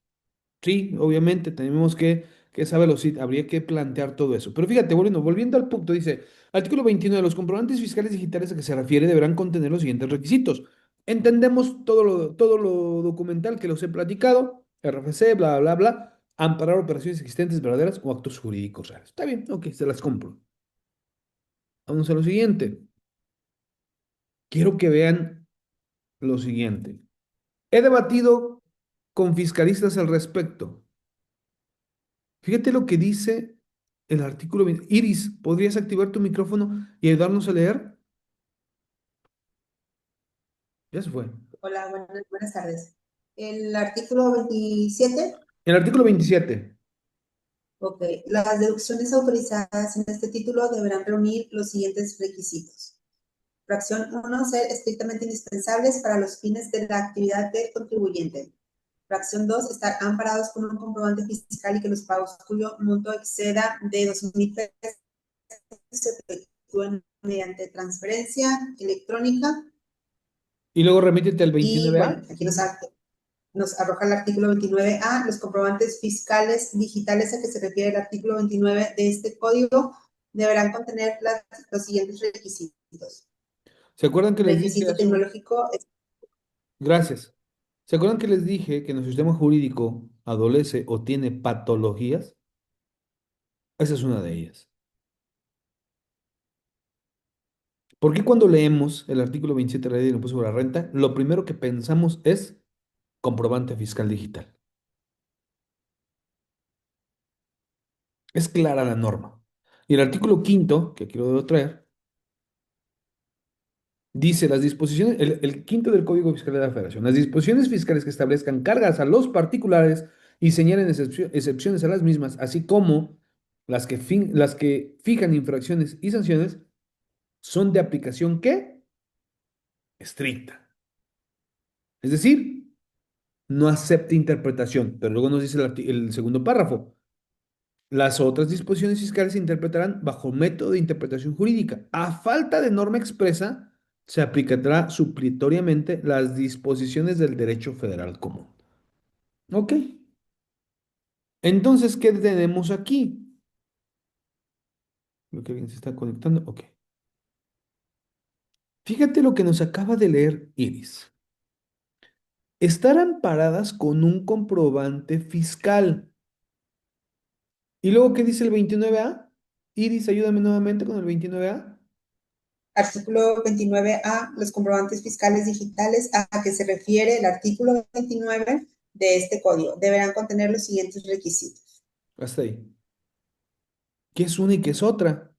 Sí, obviamente tenemos que saberlo, sí, habría que plantear todo eso. Pero fíjate, volviendo al punto, dice, artículo 29, los comprobantes fiscales digitales a que se refiere deberán contener los siguientes requisitos. Entendemos todo lo documental que los he platicado, RFC, bla, bla, bla, amparar operaciones existentes verdaderas o actos jurídicos reales. Está bien, ok, se las compro. Vamos a lo siguiente. Quiero que vean lo siguiente. He debatido con fiscalistas al respecto. Fíjate lo que dice el artículo 20. Iris, ¿podrías activar tu micrófono y ayudarnos a leer? Ya se fue. Hola, buenas tardes. El artículo 27, El artículo 27. ok. Las deducciones autorizadas en este título deberán reunir los siguientes requisitos. Fracción 1, ser estrictamente indispensables para los fines de la actividad del contribuyente. Fracción 2, estar amparados con un comprobante fiscal y que los pagos cuyo monto exceda de 2,000 pesos se efectúen mediante transferencia electrónica. Y luego remítete al Y bueno, 29A. aquí nos arroja el artículo 29A, los comprobantes fiscales digitales a que se refiere el artículo 29 de este código deberán contener los siguientes requisitos. ¿Se acuerdan que les dije Requisito tecnológico. Gracias. ¿Se acuerdan que les dije que nuestro sistema jurídico adolece o tiene patologías? Esa es una de ellas. ¿Por qué cuando leemos el artículo 27 de la Ley del Impuesto sobre la Renta, lo primero que pensamos es comprobante fiscal digital? Es clara la norma. Y el artículo quinto, que aquí lo debo traer, dice las disposiciones, el quinto del Código Fiscal de la Federación, las disposiciones fiscales que establezcan cargas a los particulares y señalen excepciones a las mismas, así como las que fijan infracciones y sanciones, son de aplicación ¿qué? Estricta. Es decir, no acepta interpretación, pero luego nos dice el segundo párrafo. Las otras disposiciones fiscales se interpretarán bajo método de interpretación jurídica. A falta de norma expresa, se aplicará suplitoriamente las disposiciones del derecho federal común. ¿Ok? Entonces, ¿qué tenemos aquí? Creo que alguien se está conectando. Ok. Fíjate lo que nos acaba de leer Iris. Estar amparadas con un comprobante fiscal. ¿Y luego qué dice el 29A? Iris, ayúdame nuevamente con el 29A. Artículo 29A, los comprobantes fiscales digitales a que se refiere el artículo 29 de este código deberán contener los siguientes requisitos. Hasta ahí. ¿Qué es una y qué es otra?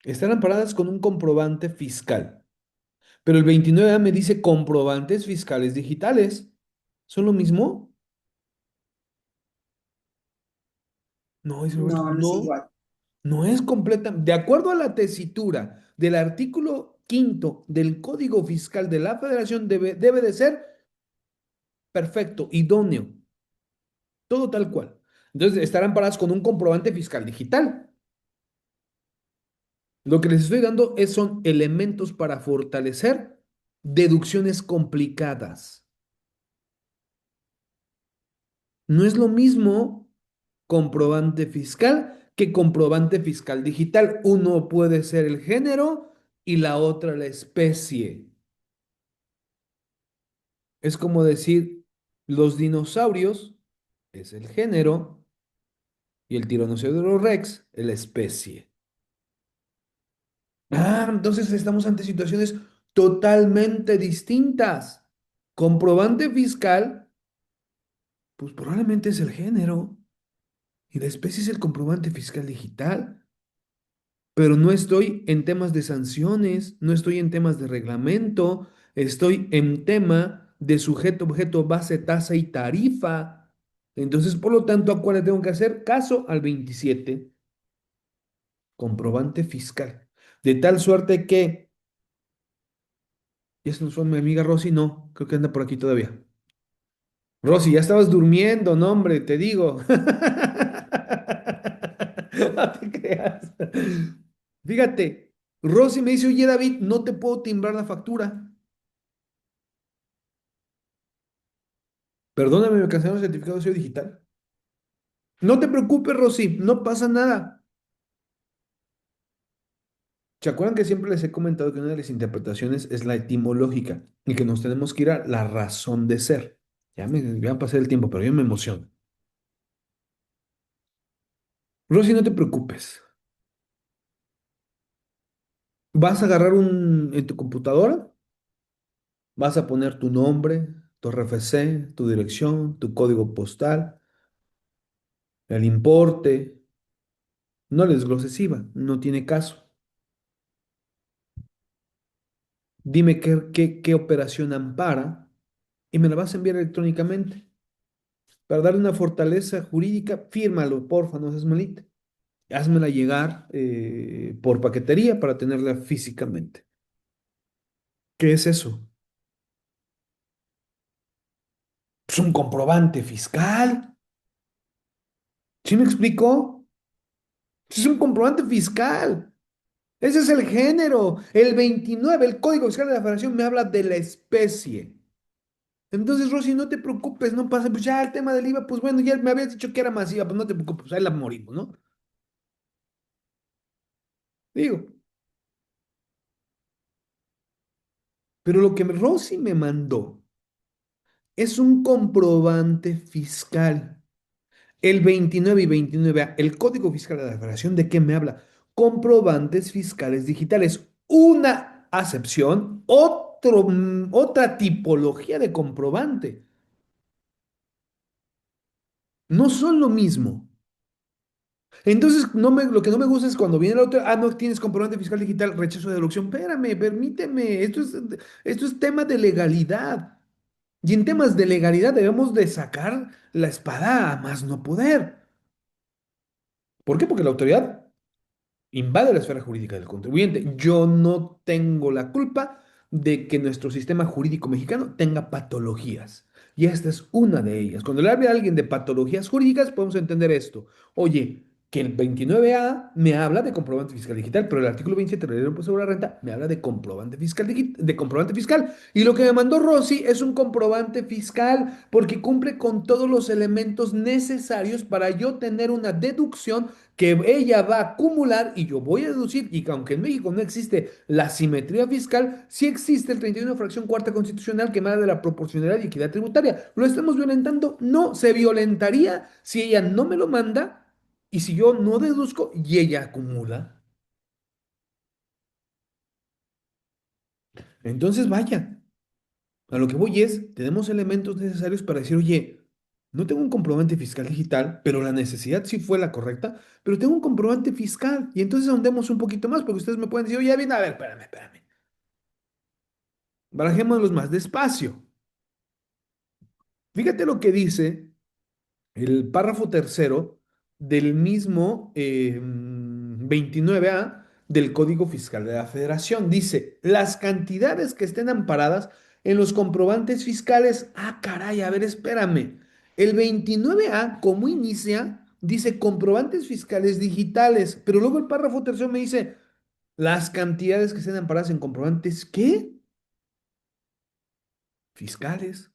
Están amparadas con un comprobante fiscal. Pero el 29A me dice comprobantes fiscales digitales. ¿Son lo mismo? No, es Roberto, No, no es no, igual. no es completa. De acuerdo a la tesitura del artículo quinto del Código Fiscal de la Federación, debe de ser perfecto, idóneo, todo tal cual. Entonces, estarán amparadas con un comprobante fiscal digital. Lo que les estoy dando son elementos para fortalecer deducciones complicadas. No es lo mismo comprobante fiscal que comprobante fiscal digital. Uno puede ser el género y la otra la especie. Es como decir, los dinosaurios es el género y el tiranosaurio Rex es la especie. Ah, entonces estamos ante situaciones totalmente distintas. Comprobante fiscal, pues probablemente es el género y la especie es el comprobante fiscal digital, pero no estoy en temas de sanciones, no estoy en temas de reglamento, estoy en tema de sujeto, objeto, base, tasa y tarifa. Entonces, por lo tanto, ¿a cuál le tengo que hacer? Caso al 27, comprobante fiscal. De tal suerte que, ¿ya se nos fue mi amiga Rosy? No, creo que anda por aquí todavía. Rosy, ya estabas durmiendo, no, hombre, te digo. No te creas. Fíjate, Rosy me dice, oye, David, no te puedo timbrar la factura. Perdóname, me cancelaron el certificado de sello digital. No te preocupes, Rosy, no pasa nada. ¿Se acuerdan que siempre les he comentado que una de las interpretaciones es la etimológica y que nos tenemos que ir a la razón de ser? Ya pasé el tiempo, pero yo me emociono. Rosy, no te preocupes. Vas a agarrar en tu computadora, vas a poner tu nombre, tu RFC, tu dirección, tu código postal, el importe. No les gloses IVA, no tiene caso. Dime qué operación ampara y me la vas a enviar electrónicamente. Para darle una fortaleza jurídica, fírmalo, porfa, no seas malita. Házmela llegar por paquetería para tenerla físicamente. ¿Qué es eso? Es un comprobante fiscal. ¿Sí me explicó? Es un comprobante fiscal. Ese es el género. El 29, el Código Fiscal de la Federación me habla de la especie. Entonces, Rosy, no te preocupes, no pasa. Pues ya el tema del IVA, pues bueno, ya me habías dicho que era masiva, pues no te preocupes, ahí la morimos, ¿no? Digo, pero lo que Rosy me mandó es un comprobante fiscal. El 29 y 29A, el Código Fiscal de la Federación, ¿de qué me habla? Comprobantes fiscales digitales. Una acepción, otra tipología de comprobante. No son lo mismo. Entonces, lo que no me gusta es cuando viene el otro, no tienes comprobante fiscal digital, rechazo de deducción. Espérame, permíteme, esto es tema de legalidad. Y en temas de legalidad debemos de sacar la espada a más no poder. ¿Por qué? Porque la autoridad invade la esfera jurídica del contribuyente. Yo no tengo la culpa de que nuestro sistema jurídico mexicano tenga patologías. Y esta es una de ellas. Cuando le hable a alguien de patologías jurídicas, podemos entender esto. Oye, que el 29A me habla de comprobante fiscal digital, pero el artículo 27 de la Ley del Impuesto sobre la Renta me habla de comprobante fiscal, de comprobante fiscal. Y lo que me mandó Rosy es un comprobante fiscal porque cumple con todos los elementos necesarios para yo tener una deducción que ella va a acumular y yo voy a deducir, y que aunque en México no existe la simetría fiscal, sí existe el 31 fracción cuarta constitucional que me habla de la proporcionalidad y equidad tributaria. ¿Lo estamos violentando? No, se violentaría si ella no me lo manda y si yo no deduzco y ella acumula. Entonces, vaya, a lo que voy es, tenemos elementos necesarios para decir, oye, no tengo un comprobante fiscal digital, pero la necesidad sí fue la correcta, pero tengo un comprobante fiscal. Y entonces ahondemos un poquito más, porque ustedes me pueden decir, oye, bien, a ver, espérame. Barajémoslos más despacio. Fíjate lo que dice el párrafo tercero del mismo 29A del Código Fiscal de la Federación. Dice, las cantidades que estén amparadas en los comprobantes fiscales. Ah, caray, a ver, espérame. El 29A, como inicia, dice comprobantes fiscales digitales, pero luego el párrafo tercero me dice, las cantidades que estén amparadas en comprobantes, ¿qué? Fiscales.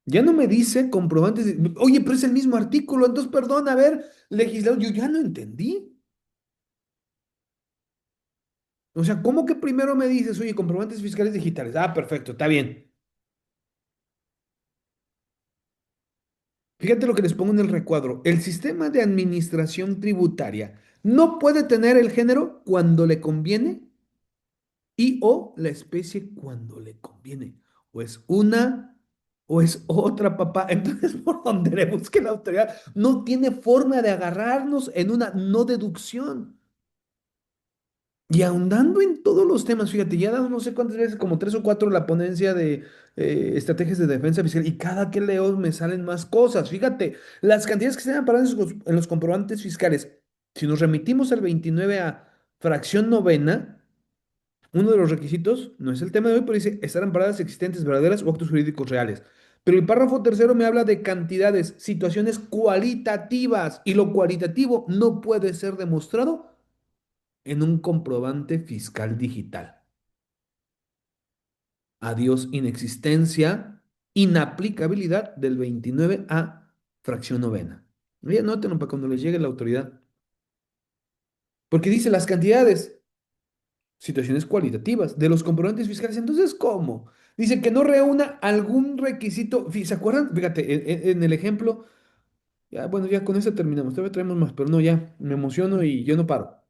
Ya no me dice comprobantes. Oye, pero es el mismo artículo. Entonces, perdón, a ver, legislador, yo ya no entendí. O sea, ¿cómo que primero me dices, oye, comprobantes fiscales digitales? Ah, perfecto, está bien. Fíjate lo que les pongo en el recuadro. El sistema de administración tributaria no puede tener el género cuando le conviene y o la especie cuando le conviene. O es una o es otra, papá. Entonces, por donde le busque la autoridad, no tiene forma de agarrarnos en una no deducción. Y ahondando en todos los temas, fíjate, ya he dado no sé cuántas veces, como tres o cuatro, la ponencia de estrategias de defensa fiscal, y cada que leo me salen más cosas. Fíjate, las cantidades que están amparadas en los comprobantes fiscales, si nos remitimos al 29 a fracción novena, uno de los requisitos, no es el tema de hoy, pero dice estar amparadas existentes, verdaderas o actos jurídicos reales. Pero el párrafo tercero me habla de cantidades, situaciones cualitativas, y lo cualitativo no puede ser demostrado en un comprobante fiscal digital. Adiós inexistencia, inaplicabilidad del 29 a fracción novena. Y anótenlo para cuando les llegue la autoridad. Porque dice las cantidades, situaciones cualitativas de los comprobantes fiscales. Entonces, ¿cómo? Dice que no reúna algún requisito. ¿Se acuerdan? Fíjate, en el ejemplo, ya, bueno, ya con eso terminamos. Todavía traemos más, pero no, ya, me emociono y yo no paro.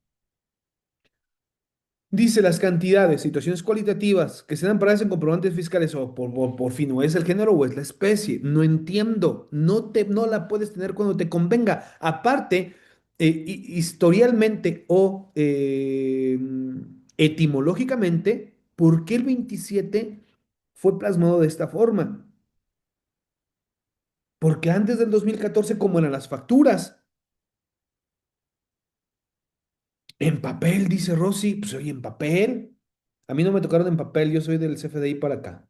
Dice las cantidades, situaciones cualitativas que se dan para en comprobantes fiscales o por fin, o es el género o es la especie. No entiendo. No la puedes tener cuando te convenga. Aparte, historialmente o etimológicamente, ¿por qué el 27 fue plasmado de esta forma? Porque antes del 2014, ¿cómo eran las facturas? En papel, dice Rosy. Pues oye, en papel. A mí no me tocaron en papel, yo soy del CFDI para acá.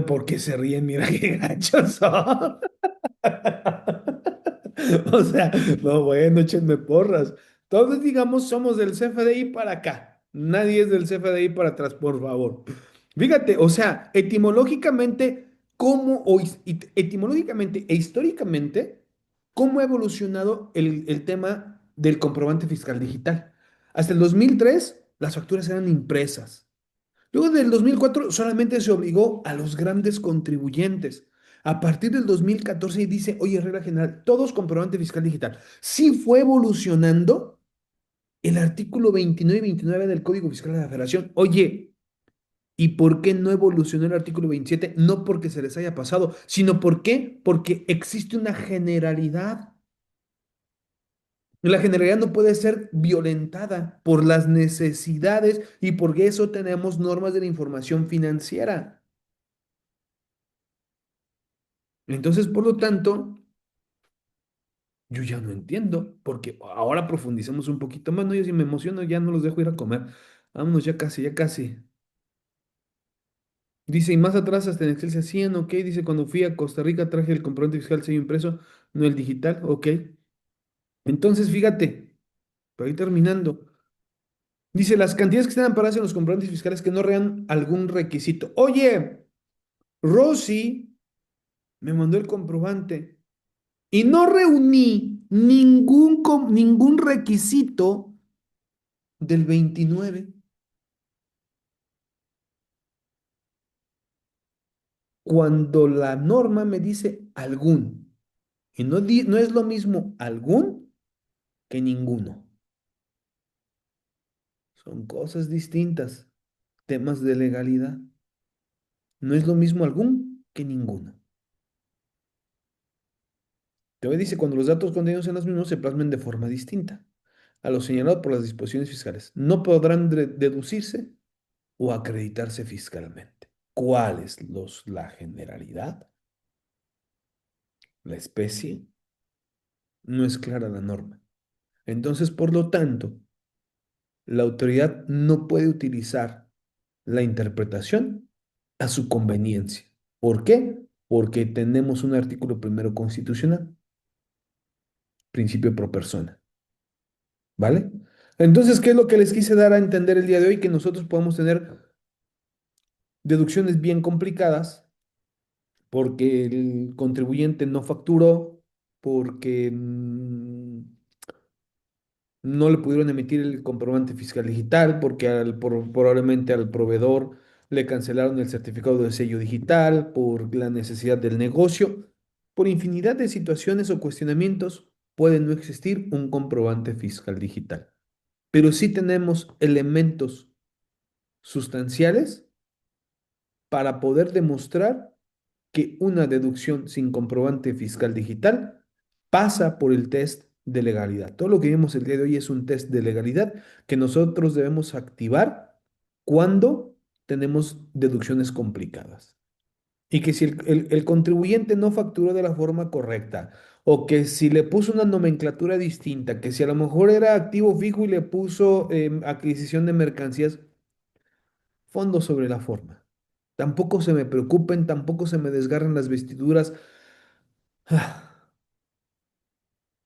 ¿Por qué se ríen? Mira qué gachos son. O sea, no, bueno, échenme porras. Todos, digamos, somos del CFDI para acá. Nadie es del CFDI para atrás, por favor. Fíjate, o sea, etimológicamente, etimológicamente e históricamente, cómo ha evolucionado el tema del comprobante fiscal digital. Hasta el 2003, las facturas eran impresas. Luego del 2004 solamente se obligó a los grandes contribuyentes. A partir del 2014 dice, oye, regla general, todos comprobante fiscal digital. Sí fue evolucionando el artículo 29 y 29 del Código Fiscal de la Federación. Oye, ¿y por qué no evolucionó el artículo 27? No porque se les haya pasado, sino ¿por qué? Porque existe una generalidad. La generalidad no puede ser violentada por las necesidades y por eso tenemos normas de la información financiera. Entonces, por lo tanto, yo ya no entiendo, porque ahora profundicemos un poquito más, ¿no? Yo si me emociono ya no los dejo ir a comer. Vámonos, ya casi, ya casi. Dice, y más atrás hasta en Excel se hacían, ok. Dice, cuando fui a Costa Rica traje el comprobante fiscal sello impreso, no el digital, ok. Entonces, fíjate, para ir terminando. Dice, las cantidades que están amparadas en los comprobantes fiscales que no rean algún requisito. Oye, Rosy me mandó el comprobante y no reuní ningún requisito del 29 cuando la norma me dice algún. Y no es lo mismo algún que ninguno. Son cosas distintas, temas de legalidad. No es lo mismo algún que ninguno. Te dice, cuando los datos contenidos en los mismos se plasmen de forma distinta a lo señalado por las disposiciones fiscales. No podrán deducirse o acreditarse fiscalmente. ¿Cuál es la generalidad? La especie. No es clara la norma. Entonces, por lo tanto, la autoridad no puede utilizar la interpretación a su conveniencia. ¿Por qué? Porque tenemos un artículo primero constitucional, principio pro persona. ¿Vale? Entonces, ¿qué es lo que les quise dar a entender el día de hoy? Que nosotros podemos tener deducciones bien complicadas porque el contribuyente no facturó, porque no le pudieron emitir el comprobante fiscal digital, porque probablemente al proveedor le cancelaron el certificado de sello digital por la necesidad del negocio. Por infinidad de situaciones o cuestionamientos puede no existir un comprobante fiscal digital, pero sí tenemos elementos sustanciales para poder demostrar que una deducción sin comprobante fiscal digital pasa por el test de legalidad. Todo lo que vimos el día de hoy es un test de legalidad que nosotros debemos activar cuando tenemos deducciones complicadas. Y que si el contribuyente no facturó de la forma correcta, o que si le puso una nomenclatura distinta, que si a lo mejor era activo fijo y le puso adquisición de mercancías, fondo sobre la forma. Tampoco se me preocupen, tampoco se me desgarren las vestiduras.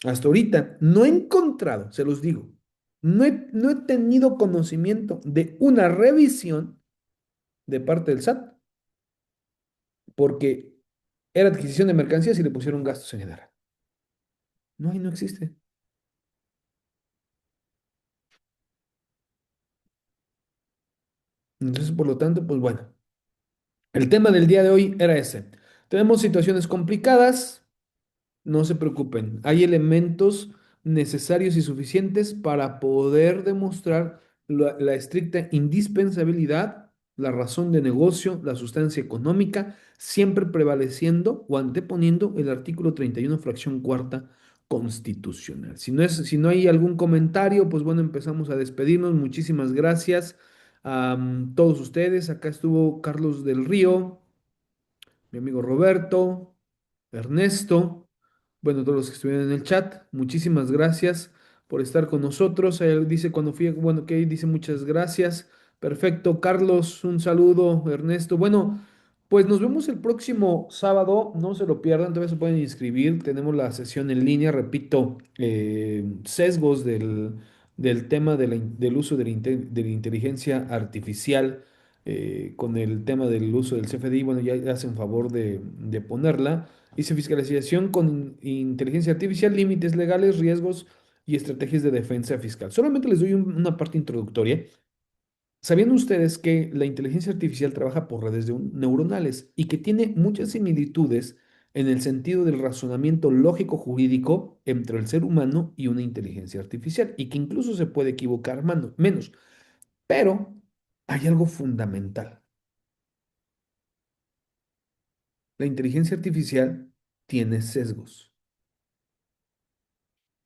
Hasta ahorita no he encontrado, se los digo, no he tenido conocimiento de una revisión de parte del SAT porque era adquisición de mercancías y le pusieron gastos en general. No hay, no existe. Entonces, por lo tanto, pues bueno, el tema del día de hoy era ese. Tenemos situaciones complicadas. No se preocupen, hay elementos necesarios y suficientes para poder demostrar la estricta indispensabilidad, la razón de negocio, la sustancia económica, siempre prevaleciendo o anteponiendo el artículo 31, fracción cuarta constitucional. Si no hay algún comentario, pues bueno, empezamos a despedirnos. Muchísimas gracias a todos ustedes. Acá estuvo Carlos del Río, mi amigo Roberto, Ernesto, bueno, todos los que estuvieron en el chat, muchísimas gracias por estar con nosotros. Él dice cuando fui, bueno, que dice muchas gracias. Perfecto, Carlos, un saludo, Ernesto. Bueno, pues nos vemos el próximo sábado, no se lo pierdan, todavía se pueden inscribir. Tenemos la sesión en línea, repito, sesgos del tema del uso de la inteligencia artificial con el tema del uso del CFDI. Bueno, ya hacen favor de ponerla. Dice fiscalización con inteligencia artificial, límites legales, riesgos y estrategias de defensa fiscal. Solamente les doy una parte introductoria. ¿Sabían ustedes que la inteligencia artificial trabaja por redes neuronales y que tiene muchas similitudes en el sentido del razonamiento lógico jurídico entre el ser humano y una inteligencia artificial y que incluso se puede equivocar menos? Pero hay algo fundamental. La inteligencia artificial tiene sesgos.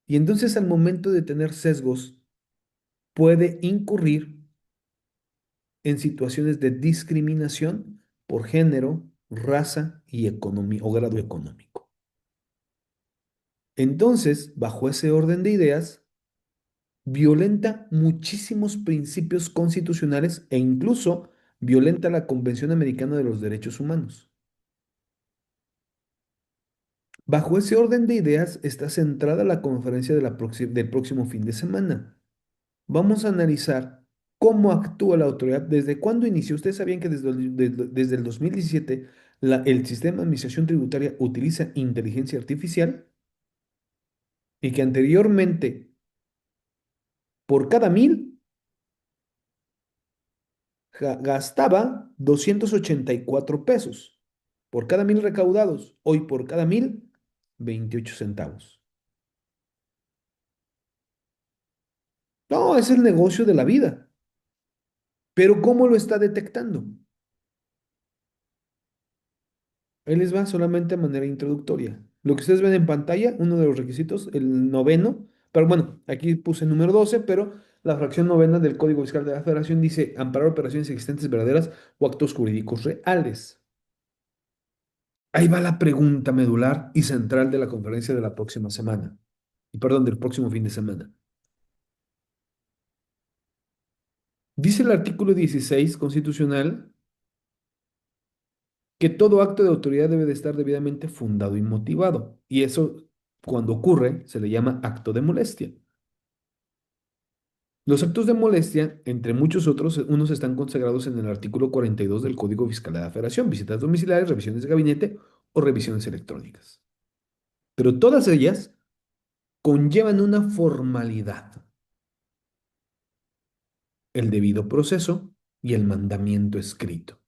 Y entonces al momento de tener sesgos, puede incurrir en situaciones de discriminación por género, raza y economía o grado económico. Entonces, bajo ese orden de ideas, violenta muchísimos principios constitucionales e incluso violenta la Convención Americana de los Derechos Humanos. Bajo ese orden de ideas está centrada la conferencia del próximo fin de semana. Vamos a analizar cómo actúa la autoridad, desde cuándo inició. Ustedes sabían que desde el 2017 el sistema de administración tributaria utiliza inteligencia artificial y que anteriormente por cada 1,000 gastaba 284 pesos. Por cada 1,000 recaudados, hoy por cada 1,000, 28 centavos. No, es el negocio de la vida. Pero ¿cómo lo está detectando? Ahí les va solamente de manera introductoria. Lo que ustedes ven en pantalla, uno de los requisitos, el noveno, pero bueno, aquí puse el número 12, pero la fracción novena del Código Fiscal de la Federación dice amparar operaciones existentes verdaderas o actos jurídicos reales. Ahí va la pregunta medular y central de la conferencia de la próxima semana, y perdón, del próximo fin de semana. Dice el artículo 16 constitucional que todo acto de autoridad debe de estar debidamente fundado y motivado. Y eso, cuando ocurre, se le llama acto de molestia. Los actos de molestia, entre muchos otros, unos están consagrados en el artículo 42 del Código Fiscal de la Federación, visitas domiciliares, revisiones de gabinete o revisiones electrónicas. Pero todas ellas conllevan una formalidad, el debido proceso y el mandamiento escrito.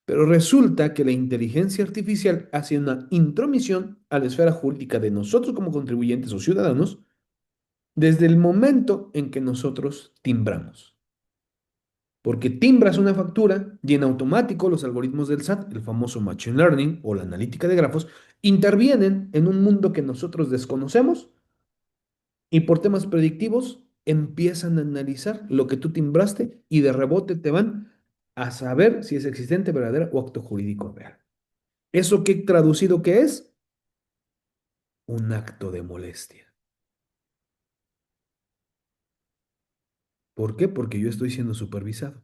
Pero resulta que la inteligencia artificial hace una intromisión a la esfera jurídica de nosotros como contribuyentes o ciudadanos desde el momento en que nosotros timbramos. Porque timbras una factura y en automático los algoritmos del SAT, el famoso Machine Learning o la analítica de grafos, intervienen en un mundo que nosotros desconocemos y por temas predictivos empiezan a analizar lo que tú timbraste y de rebote te van a saber si es existente, verdadera o acto jurídico real. ¿Eso qué traducido qué es? Un acto de molestia. ¿Por qué? Porque yo estoy siendo supervisado.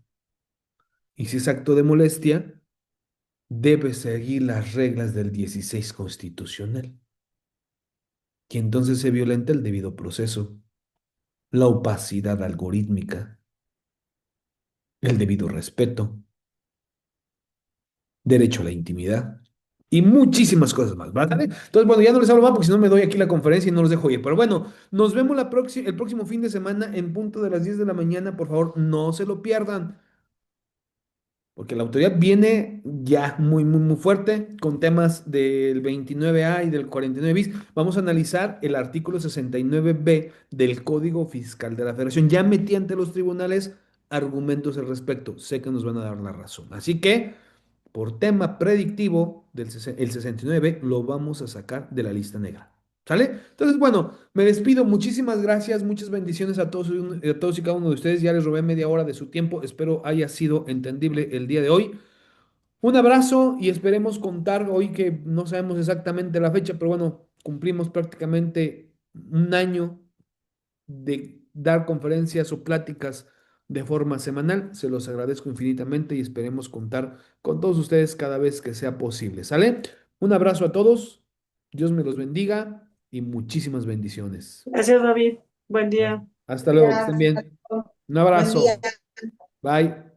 Y si es acto de molestia, debe seguir las reglas del 16 constitucional. Y entonces se violenta el debido proceso, la opacidad algorítmica, el debido respeto, derecho a la intimidad y muchísimas cosas más, ¿vale? Entonces, bueno, ya no les hablo más porque si no me doy aquí la conferencia y no los dejo ir. Pero bueno, nos vemos el próximo fin de semana en punto de las 10 de la mañana. Por favor, no se lo pierdan. Porque la autoridad viene ya muy, muy, muy fuerte con temas del 29A y del 49 bis. Vamos a analizar el artículo 69B del Código Fiscal de la Federación. Ya metí ante los tribunales argumentos al respecto. Sé que nos van a dar la razón. Así que, por tema predictivo, el 69B lo vamos a sacar de la lista negra. ¿Sale? Entonces, bueno, me despido. Muchísimas gracias, muchas bendiciones a todos y cada uno de ustedes. Ya les robé media hora de su tiempo. Espero haya sido entendible el día de hoy. Un abrazo y esperemos contar hoy que no sabemos exactamente la fecha, pero bueno, cumplimos prácticamente un año de dar conferencias o pláticas de forma semanal. Se los agradezco infinitamente y esperemos contar con todos ustedes cada vez que sea posible. ¿Sale? Un abrazo a todos. Dios me los bendiga y muchísimas bendiciones. Gracias, David. Buen día. Hasta luego, que estén Ya, bien. Un buen día. abrazo. Bye.